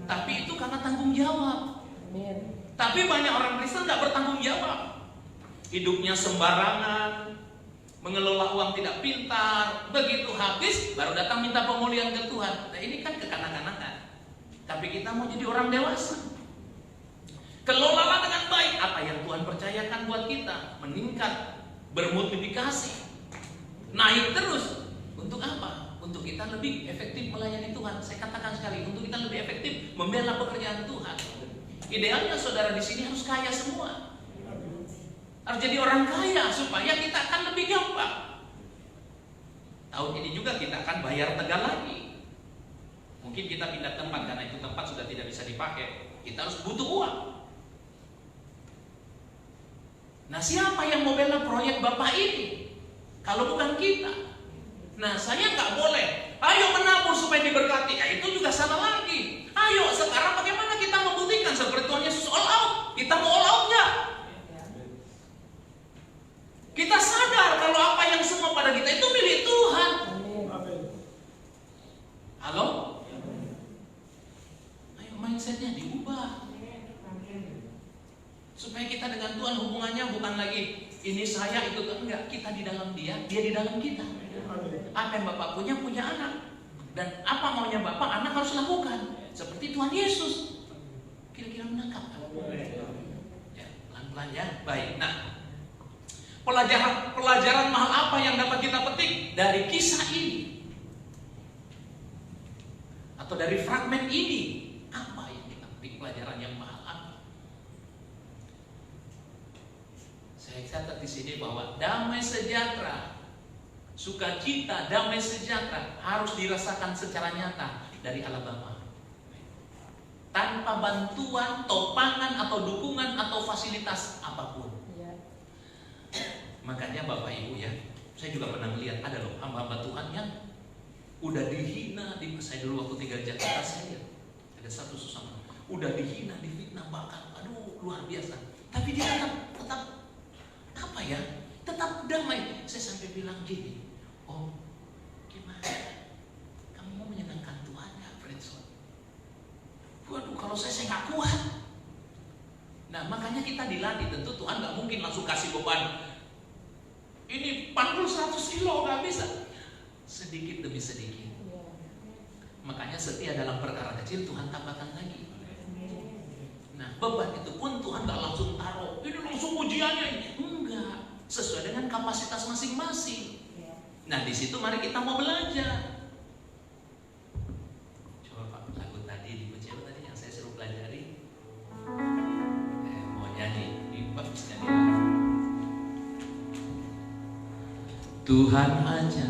Tapi itu karena tanggung jawab. Tapi banyak orang Kristen nggak bertanggung jawab. Hidupnya sembarangan, mengelola uang tidak pintar, begitu habis baru datang minta pemulihan ke Tuhan. Nah ini kan kekanak-kanakan. Tapi kita mau jadi orang dewasa. Kelolalah dengan baik apa yang Tuhan percayakan buat kita, meningkat, bermultiplikasi, naik terus. Untuk apa? Untuk kita lebih efektif melayani Tuhan. Saya katakan sekali, untuk kita lebih efektif membela pekerjaan Tuhan. Idealnya saudara di sini harus kaya semua. Harus jadi orang kaya supaya kita akan lebih gampang. Tahun ini juga kita akan bayar tegal lagi. Mungkin kita pindah tempat karena itu tempat sudah tidak bisa dipakai. Kita harus butuh uang. Nah, siapa yang mau bela proyek Bapak ini? Kalau bukan kita. Nah, saya nggak boleh. Ayo menabur supaya diberkati. Ya, itu juga salah lagi. Ayo sekarang bagaimana kita membuktikan seperti Tuhan Yesus all out? Kita mau all out nggak? Kita sadar kalau apa yang semua pada kita itu milik Tuhan. Halo? Ayo mindsetnya diubah. Supaya kita dengan Tuhan hubungannya bukan lagi ini saya itu enggak, kita di dalam dia di dalam kita. Apa yang Bapak punya anak. Dan apa maunya Bapak, anak harus lakukan. Seperti Tuhan Yesus. Kira-kira menangkap kan? Ya, pelan-pelan ya. Baik. Nah, pelajaran mahal apa yang dapat kita petik dari kisah ini? Atau dari fragmen ini? Apa yang kita petik pelajaran yang mahal apa? Saya catat di sini bahwa damai sejahtera, sukacita, damai sejahtera harus dirasakan secara nyata dari Allah Bapa. Tanpa bantuan, topangan atau dukungan atau fasilitas apapun. Makanya Bapak Ibu ya, saya juga pernah melihat ada loh hamba-hamba Tuhan yang udah dihina saya dulu waktu tinggal di Jakarta, saya lihat ada satu sesama udah dihina, difitnah, bahkan aduh luar biasa. Tapi dia tetap apa ya? Tetap damai. Saya sampai bilang gini, oh gimana? Kamu mau menyenangkan Tuhan ya, Fredson? Waduh, kalau saya nggak kuat. Nah makanya kita dilatih, tentu Tuhan nggak mungkin langsung kasih beban. Ini panggul 100 kilo nggak bisa. Sedikit demi sedikit. Makanya setia dalam perkara kecil Tuhan tambahkan lagi. Nah beban itu pun Tuhan nggak langsung taruh. Ini langsung ujiannya. Enggak. Sesuai dengan kapasitas masing-masing. Nah di situ mari kita mau belajar. Coba Pak, lagu tadi di Bocel tadi yang saya suruh pelajari. Mau nyanyi. Bagus nyanyi. Tuhan aja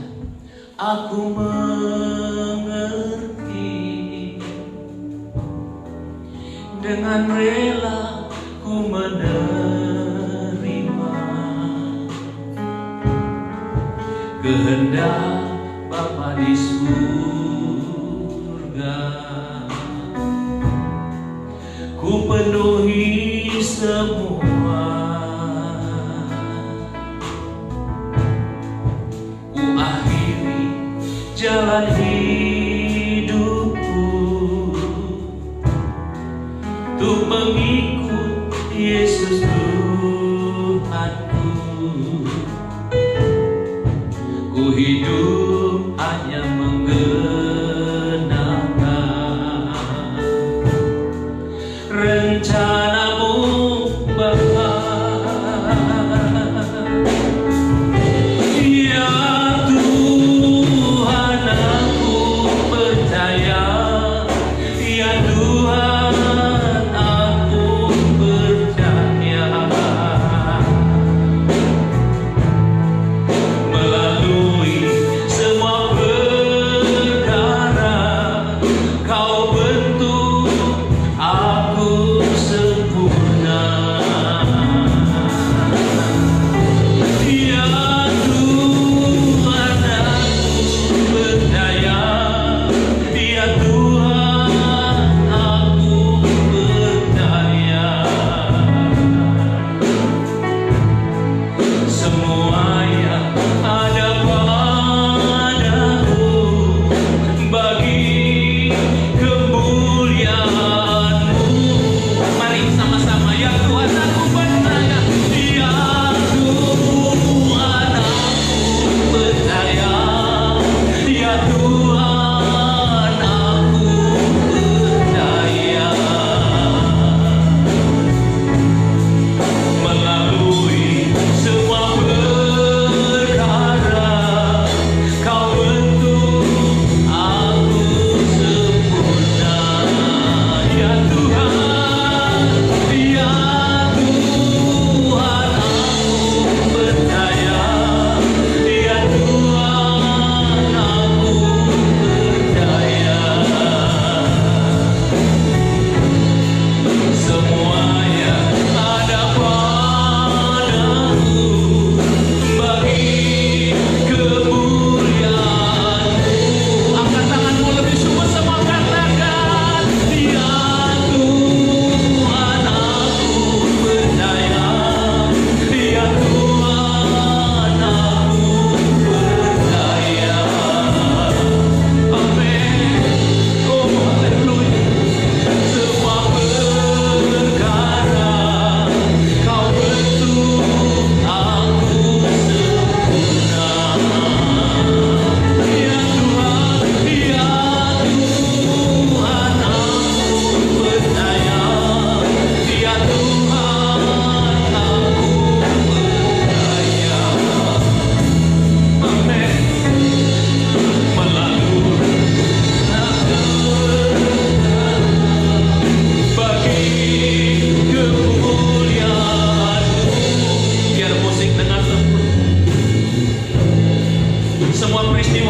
aku mengerti, dengan rela ku menerima kehendak Bapa di surga. Ku penuhi semua, ku akhiri jalan hidupku untuk mengikut Yesus Tuhanku. Ku hidup hanya menggenapi rencana-Mu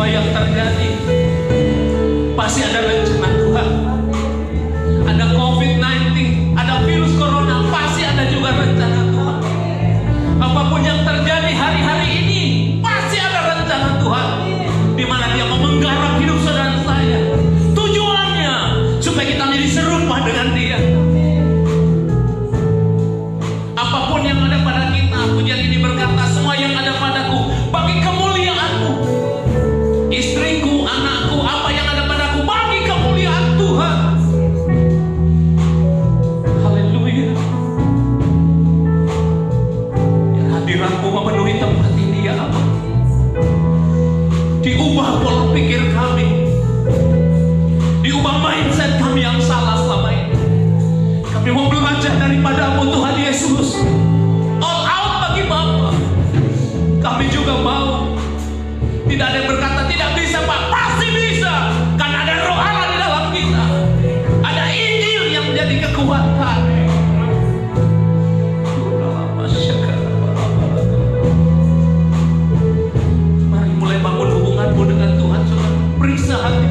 yang terjadi, pasti ada rencana Tuhan. Ada COVID-19, ada virus corona, pasti ada juga rencana Tuhan. Apapun yang terjadi hari-hari ini, pasti ada rencana Tuhan, di mana Dia mau menggarap hidup saudara saya. Tujuannya supaya kita menjadi serupa dengan Dia. Apapun yang ada pada kita, pujian ini berkata, semua yang ada padaku bagi kemuliaan-Mu. Istriku, anakku, apa yang ada padaku bagi kemuliaan Tuhan. Haleluya. Ya, hadirat-Mu memenuhi tempat ini ya Allah. Diubah pola pikir kami, diubah mindset kami yang salah selama ini. Kami mau belajar daripada-Mu Tuhan Yesus. All out bagi Bapa. Kami juga mau. Tidak ada yang berkata tidak bisa Pak, pasti bisa. Karena ada Roh Allah di dalam kita. Ada Injil yang menjadi kekuatan. Mari mulai bangun hubunganmu dengan Tuhan, saudara. Periksa hati.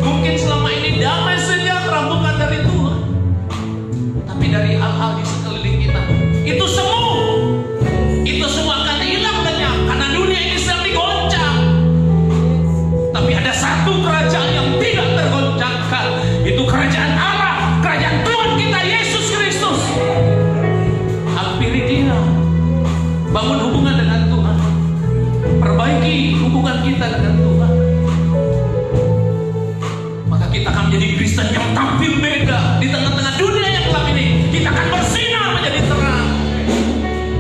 Mungkin selama ini damai sejahtera bukan dari Tuhan, tapi dari hal-hal di sekeliling kita. Itu semua akan hilang lenyap karena dunia ini sedang digoncang. Tapi ada satu kerajaan yang tidak tergoncangkan, itu kerajaan Allah, kerajaan Tuhan kita Yesus Kristus. Hampiri Dia, bangun hubungan dengan Tuhan, perbaiki hubungan kita dengan Tuhan, maka kita akan menjadi Kristen yang tampil beda di tengah-tengah dunia yang gelap ini. Kita akan bersinar menjadi terang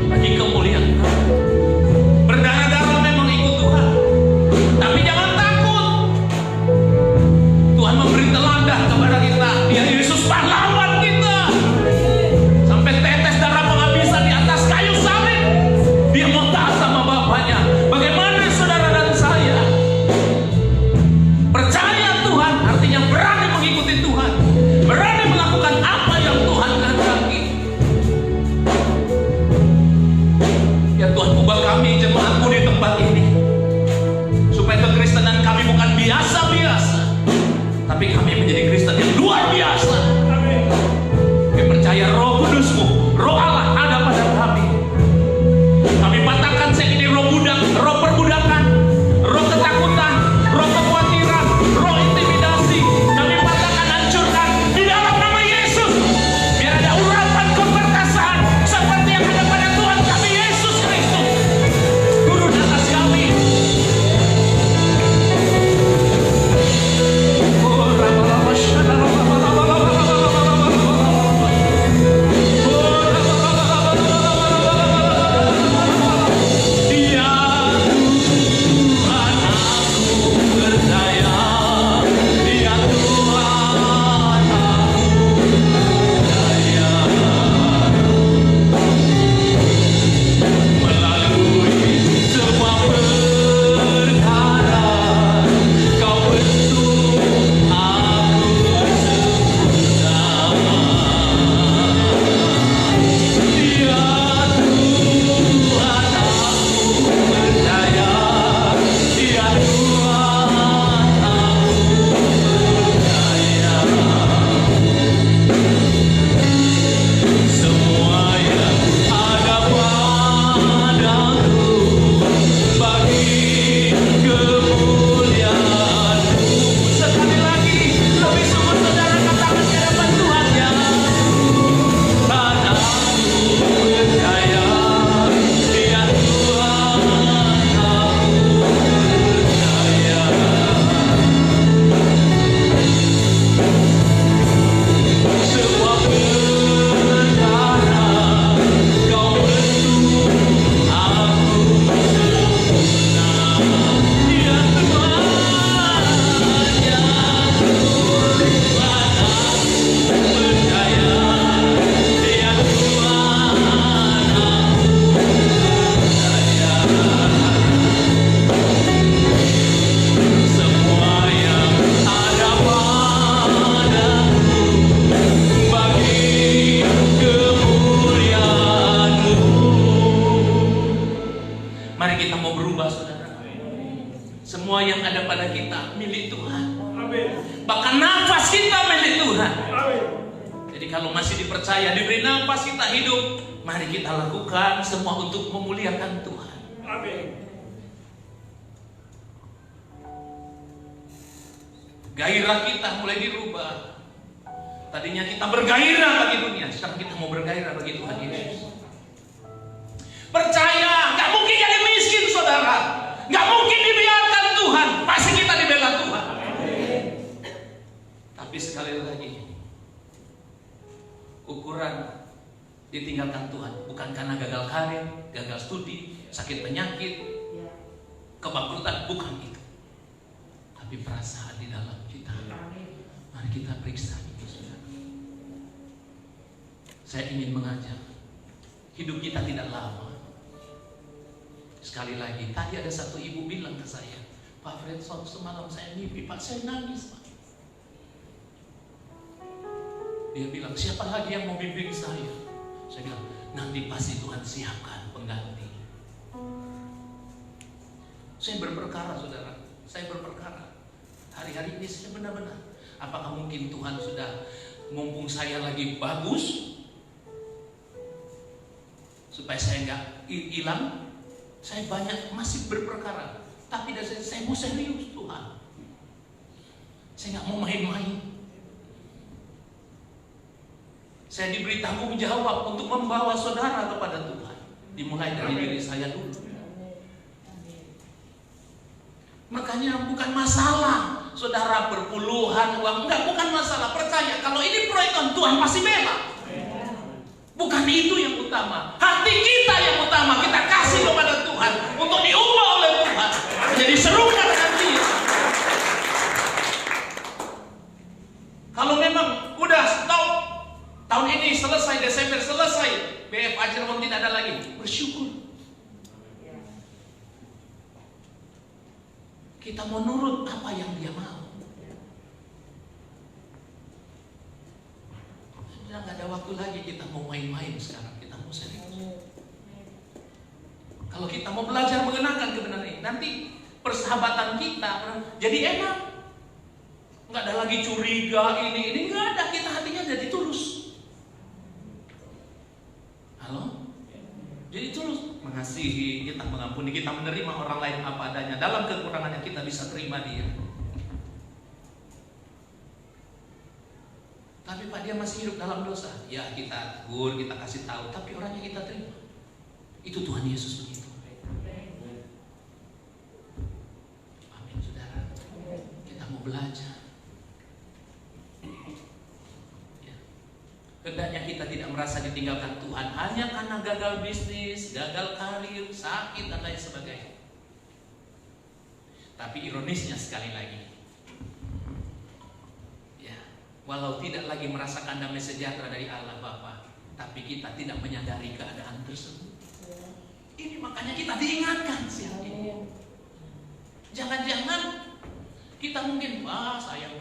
bagi kemuliaan Tuhan. Berdarah-darah memang ikut Tuhan, tapi jangan takut. Tuhan memberi teladan kepada kita. Dia Yesus pahlawan kita. Sampai tetes darah penghabisan di atas kayu salib, Dia mau taat sama Bapaknya. Bagaimana saudara dan saya? Semua yang ada pada kita milik Tuhan. Amin. Bahkan nafas kita milik Tuhan. Amin. Jadi kalau masih dipercaya, diberi nafas, kita hidup, mari kita lakukan semua untuk memuliakan Tuhan. Amin. Gairah kita mulai dirubah. Tadinya kita bergairah bagi dunia, sekarang kita mau bergairah bagi Tuhan Yesus. Percaya, gak mungkin jadi miskin saudara. Gak mungkin dibiarkan Tuhan, pasti kita dibela Tuhan. Tapi sekali lagi, ukuran ditinggalkan Tuhan bukan karena gagal karir, gagal studi, sakit penyakit, kebangkrutan, bukan itu. Tapi perasaan di dalam kita. Mari kita periksa ini, saudara. Saya ingin mengajak, hidup kita tidak lama. Sekali lagi, tadi ada satu ibu bilang ke saya, Pak Fredson, semalam saya mimpi, Pak, saya nangis, Pak. Dia bilang, siapa lagi yang mau bimbing saya? Saya bilang, nanti pasti Tuhan siapkan pengganti. Saya berperkara, saudara. Saya berperkara. Hari-hari ini saya benar-benar, apakah mungkin Tuhan sudah, mumpung saya lagi bagus, supaya saya nggak hilang? Saya banyak masih berperkara, tapi saya mau serius Tuhan. Saya nggak mau main-main. Saya diberi tanggung jawab untuk membawa saudara kepada Tuhan. Dimulai dari diri saya dulu. Makanya bukan masalah saudara berpuluhan uang, enggak, bukan masalah. Percaya kalau ini proyek Tuhan pasti bela. Bukan itu yang utama. Hati kita yang utama, kita kasih kepada Tuhan untuk diubah oleh Tuhan menjadi serupa dengan Dia. Kalau memang udah stop, tahun ini selesai, Desember selesai, BFA Cirebon tidak ada lagi, bersyukur. Kita mau nurut apa yang Dia mau. Sudah nggak ada waktu lagi kita mau main-main sekarang, kita mau serius. Kalau kita mau belajar mengenalkan kebenaran ini, nanti persahabatan kita jadi enak. Nggak ada lagi curiga ini nggak ada. Kita hatinya jadi tulus. Halo? Jadi tulus, mengasihi, kita mengampuni, kita menerima orang lain apa adanya. Dalam kekurangannya kita bisa terima dia. Tapi Pak, dia masih hidup dalam dosa. Ya kita tegur, kita kasih tahu, tapi orangnya kita terima. Itu Tuhan Yesus begitu. Amin, saudara. Kita mau belajar. Hendaknya kita tidak merasa ditinggalkan Tuhan hanya karena gagal bisnis, gagal karir, sakit, dan lain sebagainya. Tapi ironisnya sekali lagi, ya, walau tidak lagi merasakan damai sejahtera dari Allah Bapa, tapi kita tidak menyadari keadaan tersebut. Ini makanya kita diingatkan siang ini. Jangan-jangan kita mungkin, saya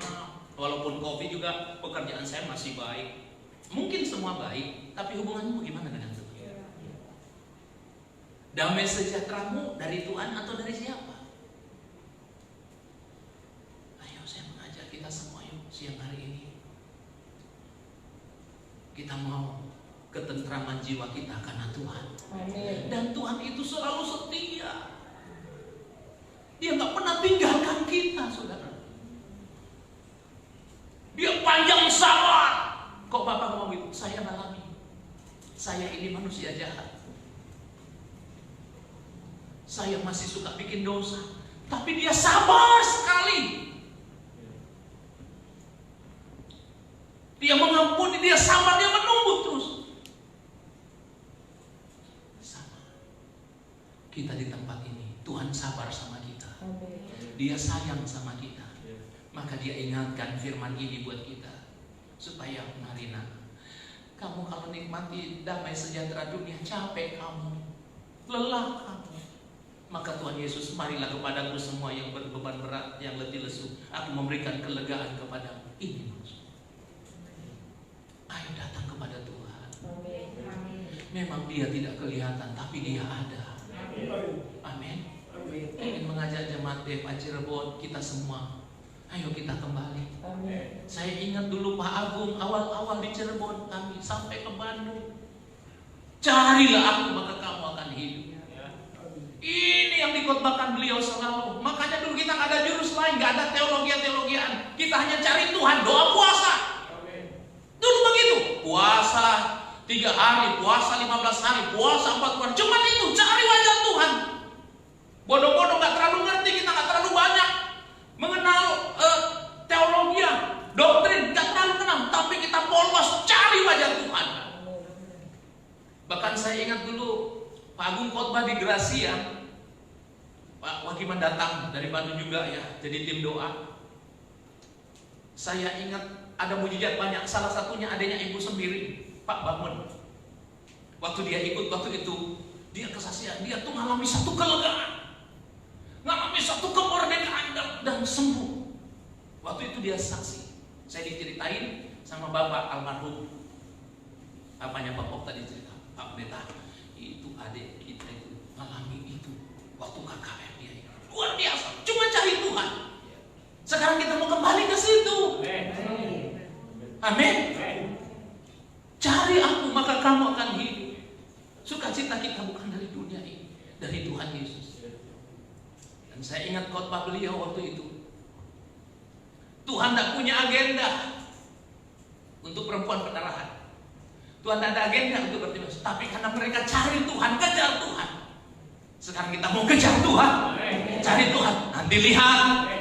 walaupun COVID juga pekerjaan saya masih baik. Mungkin semua baik, tapi hubunganmu bagaimana dengan Tuhan? Damai sejahteramu dari Tuhan atau dari siapa? Ayo, saya mengajak kita semua yuk siang hari ini. Kita mau ketentraman jiwa kita karena Tuhan. Amin. Dan Tuhan itu selalu setia. Dia nggak pernah tinggalkan kita, saudara. Dia panjang sabar. Kok Bapak ngomong gitu? Saya alami. Saya ini manusia jahat. Saya masih suka bikin dosa. Tapi Dia sabar sekali. Dia mengampuni, Dia sabar, Dia menunggu terus. Sama. Kita di tempat ini, Tuhan sabar sama kita. Dia sayang sama kita. Maka Dia ingatkan firman ini buat kita. Supaya Marina, kamu kalau nikmati damai sejahtera dunia, capek kamu, lelah kamu, maka Tuhan Yesus, marilah kepadaku semua yang berbeban berat, yang letih lesu, aku memberikan kelegaan kepadamu. Ini maksud. Ayo datang kepada Tuhan. Memang Dia tidak kelihatan, tapi Dia ada. Amin. Ingin mengajak jemaat BFA Cirebon, kita semua, ayo kita kembali. Amin. Saya ingat dulu Pak Agung awal-awal di Cirebon kami sampai ke Bandung. Carilah aku maka kamu akan hidup. Ini yang dikotbahkan beliau selalu. Makanya dulu kita nggak ada jurus lain, nggak ada teologian. Kita hanya cari Tuhan, doa puasa. Dulu begitu, puasa 3 hari, puasa 15 hari, puasa 40 hari. Cuman itu, cari wajah Tuhan. Bodoh-bodoh nggak terlalu ngerti, kita nggak terlalu banyak mengenal teologi, doktrin, nggak terlalu kenal. Tapi kita polos cari wajah Tuhan. Bahkan saya ingat dulu Pak Agung khotbah di Gracia. Pak Wagiman datang dari Bandung juga ya, jadi tim doa. Saya ingat ada mujizat banyak. Salah satunya adanya Ibu Sembiring, Pak Bangun. Waktu dia ikut, waktu itu dia kesaksian, dia tuh ngalami satu kelegaan, ngalami satu kemerdekaan dan sembuh. Waktu itu dia saksi. Saya diceritain sama Bapak almarhum, apanya Pak Pop tadi cerita, Pak Beta, itu adik kita itu ngalami itu waktu KKR dia. Luar biasa, cuma cari Tuhan. Sekarang kita mau kembali ke situ. Amin. Cari aku maka kamu akan hidup. Sukacita kita bukan dari dunia ini, dari Tuhan Yesus. Dan saya ingat khotbah beliau waktu itu. Tuhan tidak punya agenda untuk perempuan pendarahan. Tuhan tidak ada agenda untuk bertindak. Tapi karena mereka cari Tuhan, kejar Tuhan. Sekarang kita mau kejar Tuhan, cari Tuhan. Nanti lihat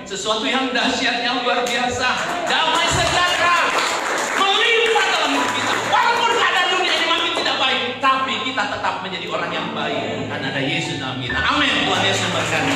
sesuatu yang dahsyat, yang luar biasa. Damai sejahtera melimpah dalam hidup kita. Walaupun keadaan dunia ini makin tidak baik, tapi kita tetap menjadi orang yang baik karena ada Yesus dalam kita. Amin. Tuhan Yesus memberkati.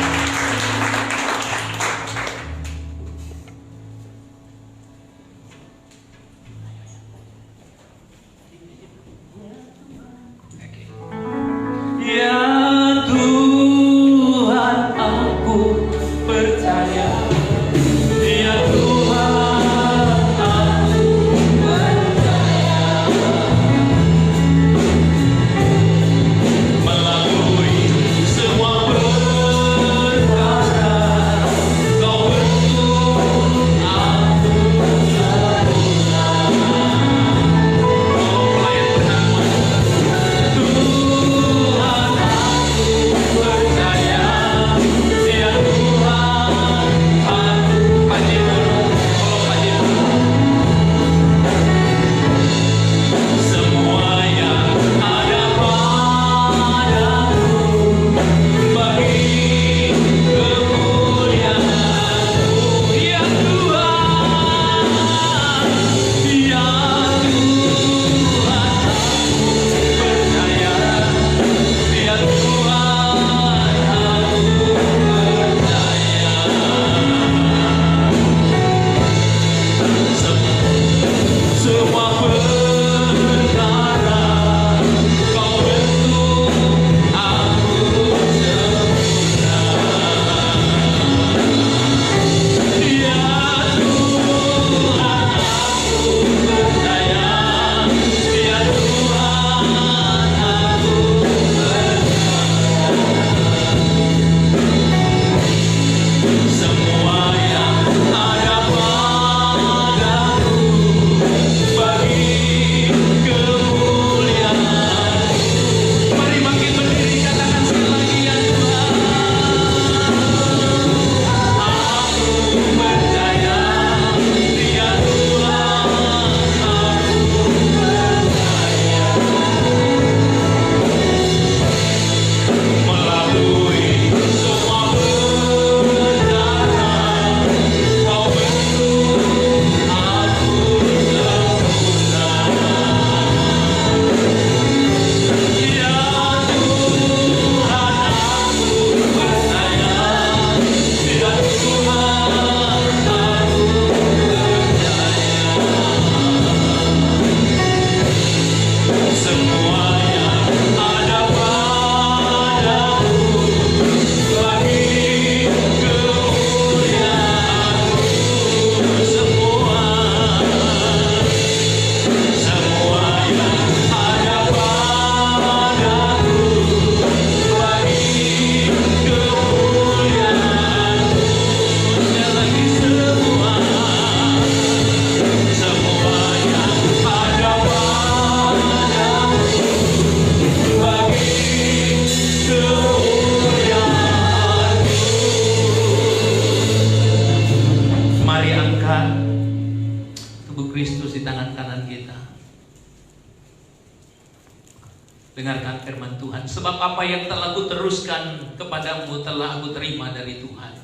Dengarkan firman Tuhan. Sebab apa yang telah aku teruskan kepadamu telah aku terima dari Tuhan,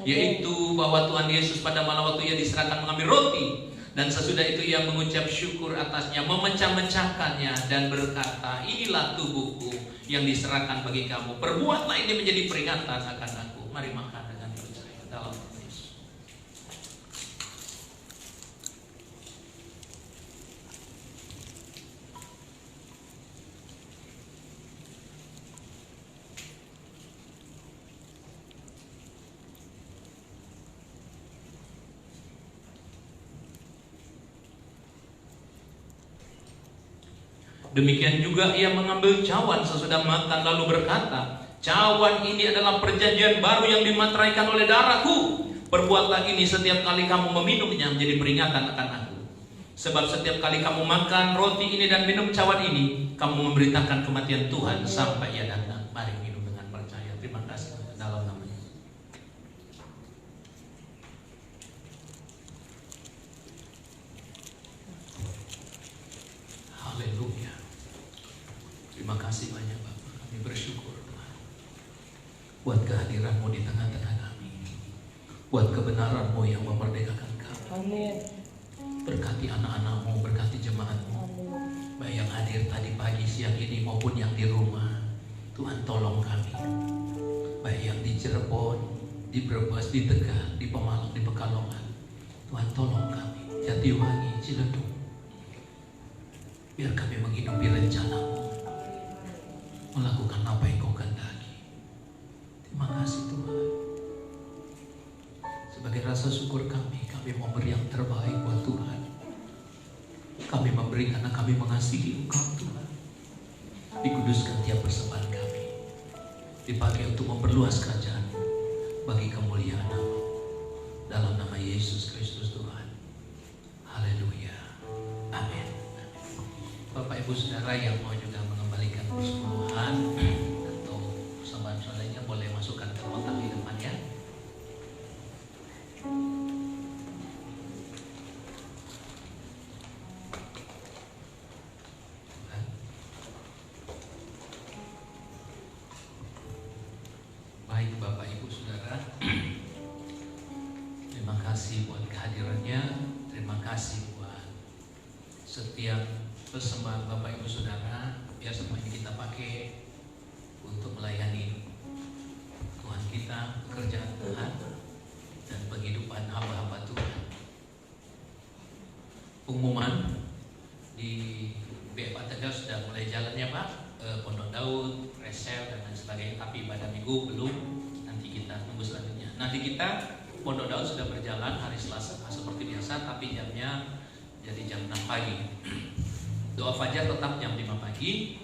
yaitu bahwa Tuhan Yesus pada malam waktu ia diserahkan mengambil roti, dan sesudah itu ia mengucap syukur atasnya, memecah-mecahkannya dan berkata, inilah tubuhku yang diserahkan bagi kamu. Perbuatlah ini menjadi peringatan akan aku. Mari makan dengan percaya dalam Yesus. Demikian juga ia mengambil cawan sesudah makan lalu berkata, cawan ini adalah perjanjian baru yang dimateraikan oleh darahku. Perbuatlah ini setiap kali kamu meminumnya menjadi peringatan akan aku. Sebab setiap kali kamu makan roti ini dan minum cawan ini, kamu memberitakan kematian Tuhan sampai ia datang. Mari minum dengan percaya. Terima kasih dalam nama Yesus. Haleluya. Terima kasih banyak Bapak. Kami bersyukur Tuhan buat kehadiran-Mu di tengah-tengah kami, buat kebenaran-Mu yang memerdekakan kami. Amin. Berkati anak-anak-Mu, berkati jemaat-Mu, baik yang hadir tadi pagi, siang ini maupun yang di rumah. Tuhan tolong kami, baik yang di Cirebon, di Brebes, di Tegal, di Pemalang, di Pekalongan. Tuhan tolong kami, Jatiwangi, Ciledug. Biar kami menghidupi rencana-Mu, melakukan apa yang Kau kehendaki. Terima kasih Tuhan. Sebagai rasa syukur kami memberi yang terbaik buat Tuhan. Kami memberi karena kami mengasihi Engkau Tuhan. Dikuduskan tiap persembahan kami, dipakai untuk memperluas kerajaan bagi kemuliaan nama. Dalam nama Yesus Kristus Tuhan. Haleluya. Amin. Bapak Ibu Saudara yang mau juga mengembalikan persepuluhan atau persembahan saudaranya, boleh masukkan ke kotak di depan ya. Baik Bapak Ibu Saudara, terima kasih buat kehadirannya. Terima kasih buat setiap persembahan Bapak Ibu Saudara. Biar semua ini kita pakai untuk melayani Tuhan kita, pekerjaan Tuhan, dan penghidupan hamba-hamba Tuhan. Pengumuman di BFA Tegal sudah mulai jalannya Pak, Pondok Daud, Resel dan lain sebagainya. Tapi pada minggu belum. Nanti kita tunggu selanjutnya. Nanti kita Pondok Daud sudah berjalan hari Selasa seperti biasa, tapi jamnya jadi jam 6 pagi. Doa fajar tetap jam 5 pagi.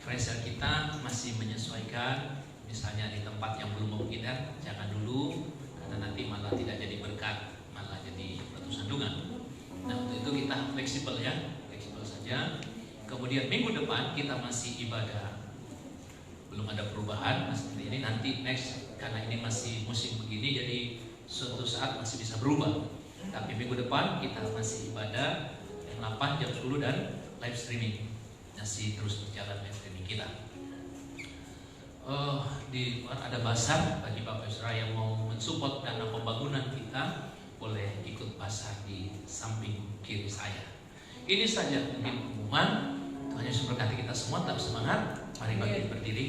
Freezer kita masih menyesuaikan. Misalnya di tempat yang belum memungkinkan, jangan dulu, karena nanti malah tidak jadi berkat, malah jadi batu sandungan. Nah untuk itu kita fleksibel ya, fleksibel saja. Kemudian minggu depan kita masih ibadah, belum ada perubahan seperti ini. Nanti next, karena ini masih musim begini, jadi suatu saat masih bisa berubah. Tapi minggu depan kita masih ibadah jam 8, jam 10 dan live streaming masih terus berjalan live streaming kita. Di luar ada basar bagi Bapak Saudara yang mau mensupport dana pembangunan kita, boleh ikut basar di samping kiri saya. Ini saja mungkin pengumuman. Tuhan Yesus berkati kita semua, tetap semangat. Mari bangkit berdiri.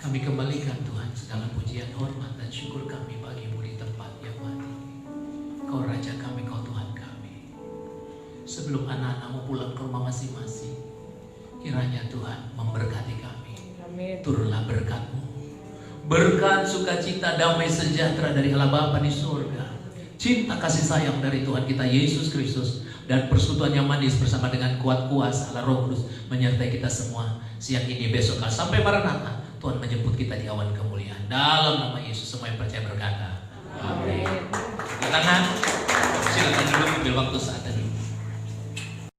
Kami kembalikan Tuhan segala pujian, hormat dan syukur kami bagimu di tempat yang mati. Kau Raja kami, Kau Tuhan kami. Sebelum anak-anakmu pulang ke rumah masing-masing, kiranya Tuhan memberkati kami. Amin. Turunlah berkat-Mu, berkat, sukacita, damai sejahtera dari Allah Bapa di surga, cinta kasih sayang dari Tuhan kita Yesus Kristus, dan persekutuan yang manis bersama dengan kuat kuasa Allah Roh Kudus menyertai kita semua siang ini, besok sampai Maranatha. Tuhan menjemput kita di awan kemuliaan. Dalam nama Yesus semua yang percaya berkata amin. Tangan, silakan duduk, ambil waktu saat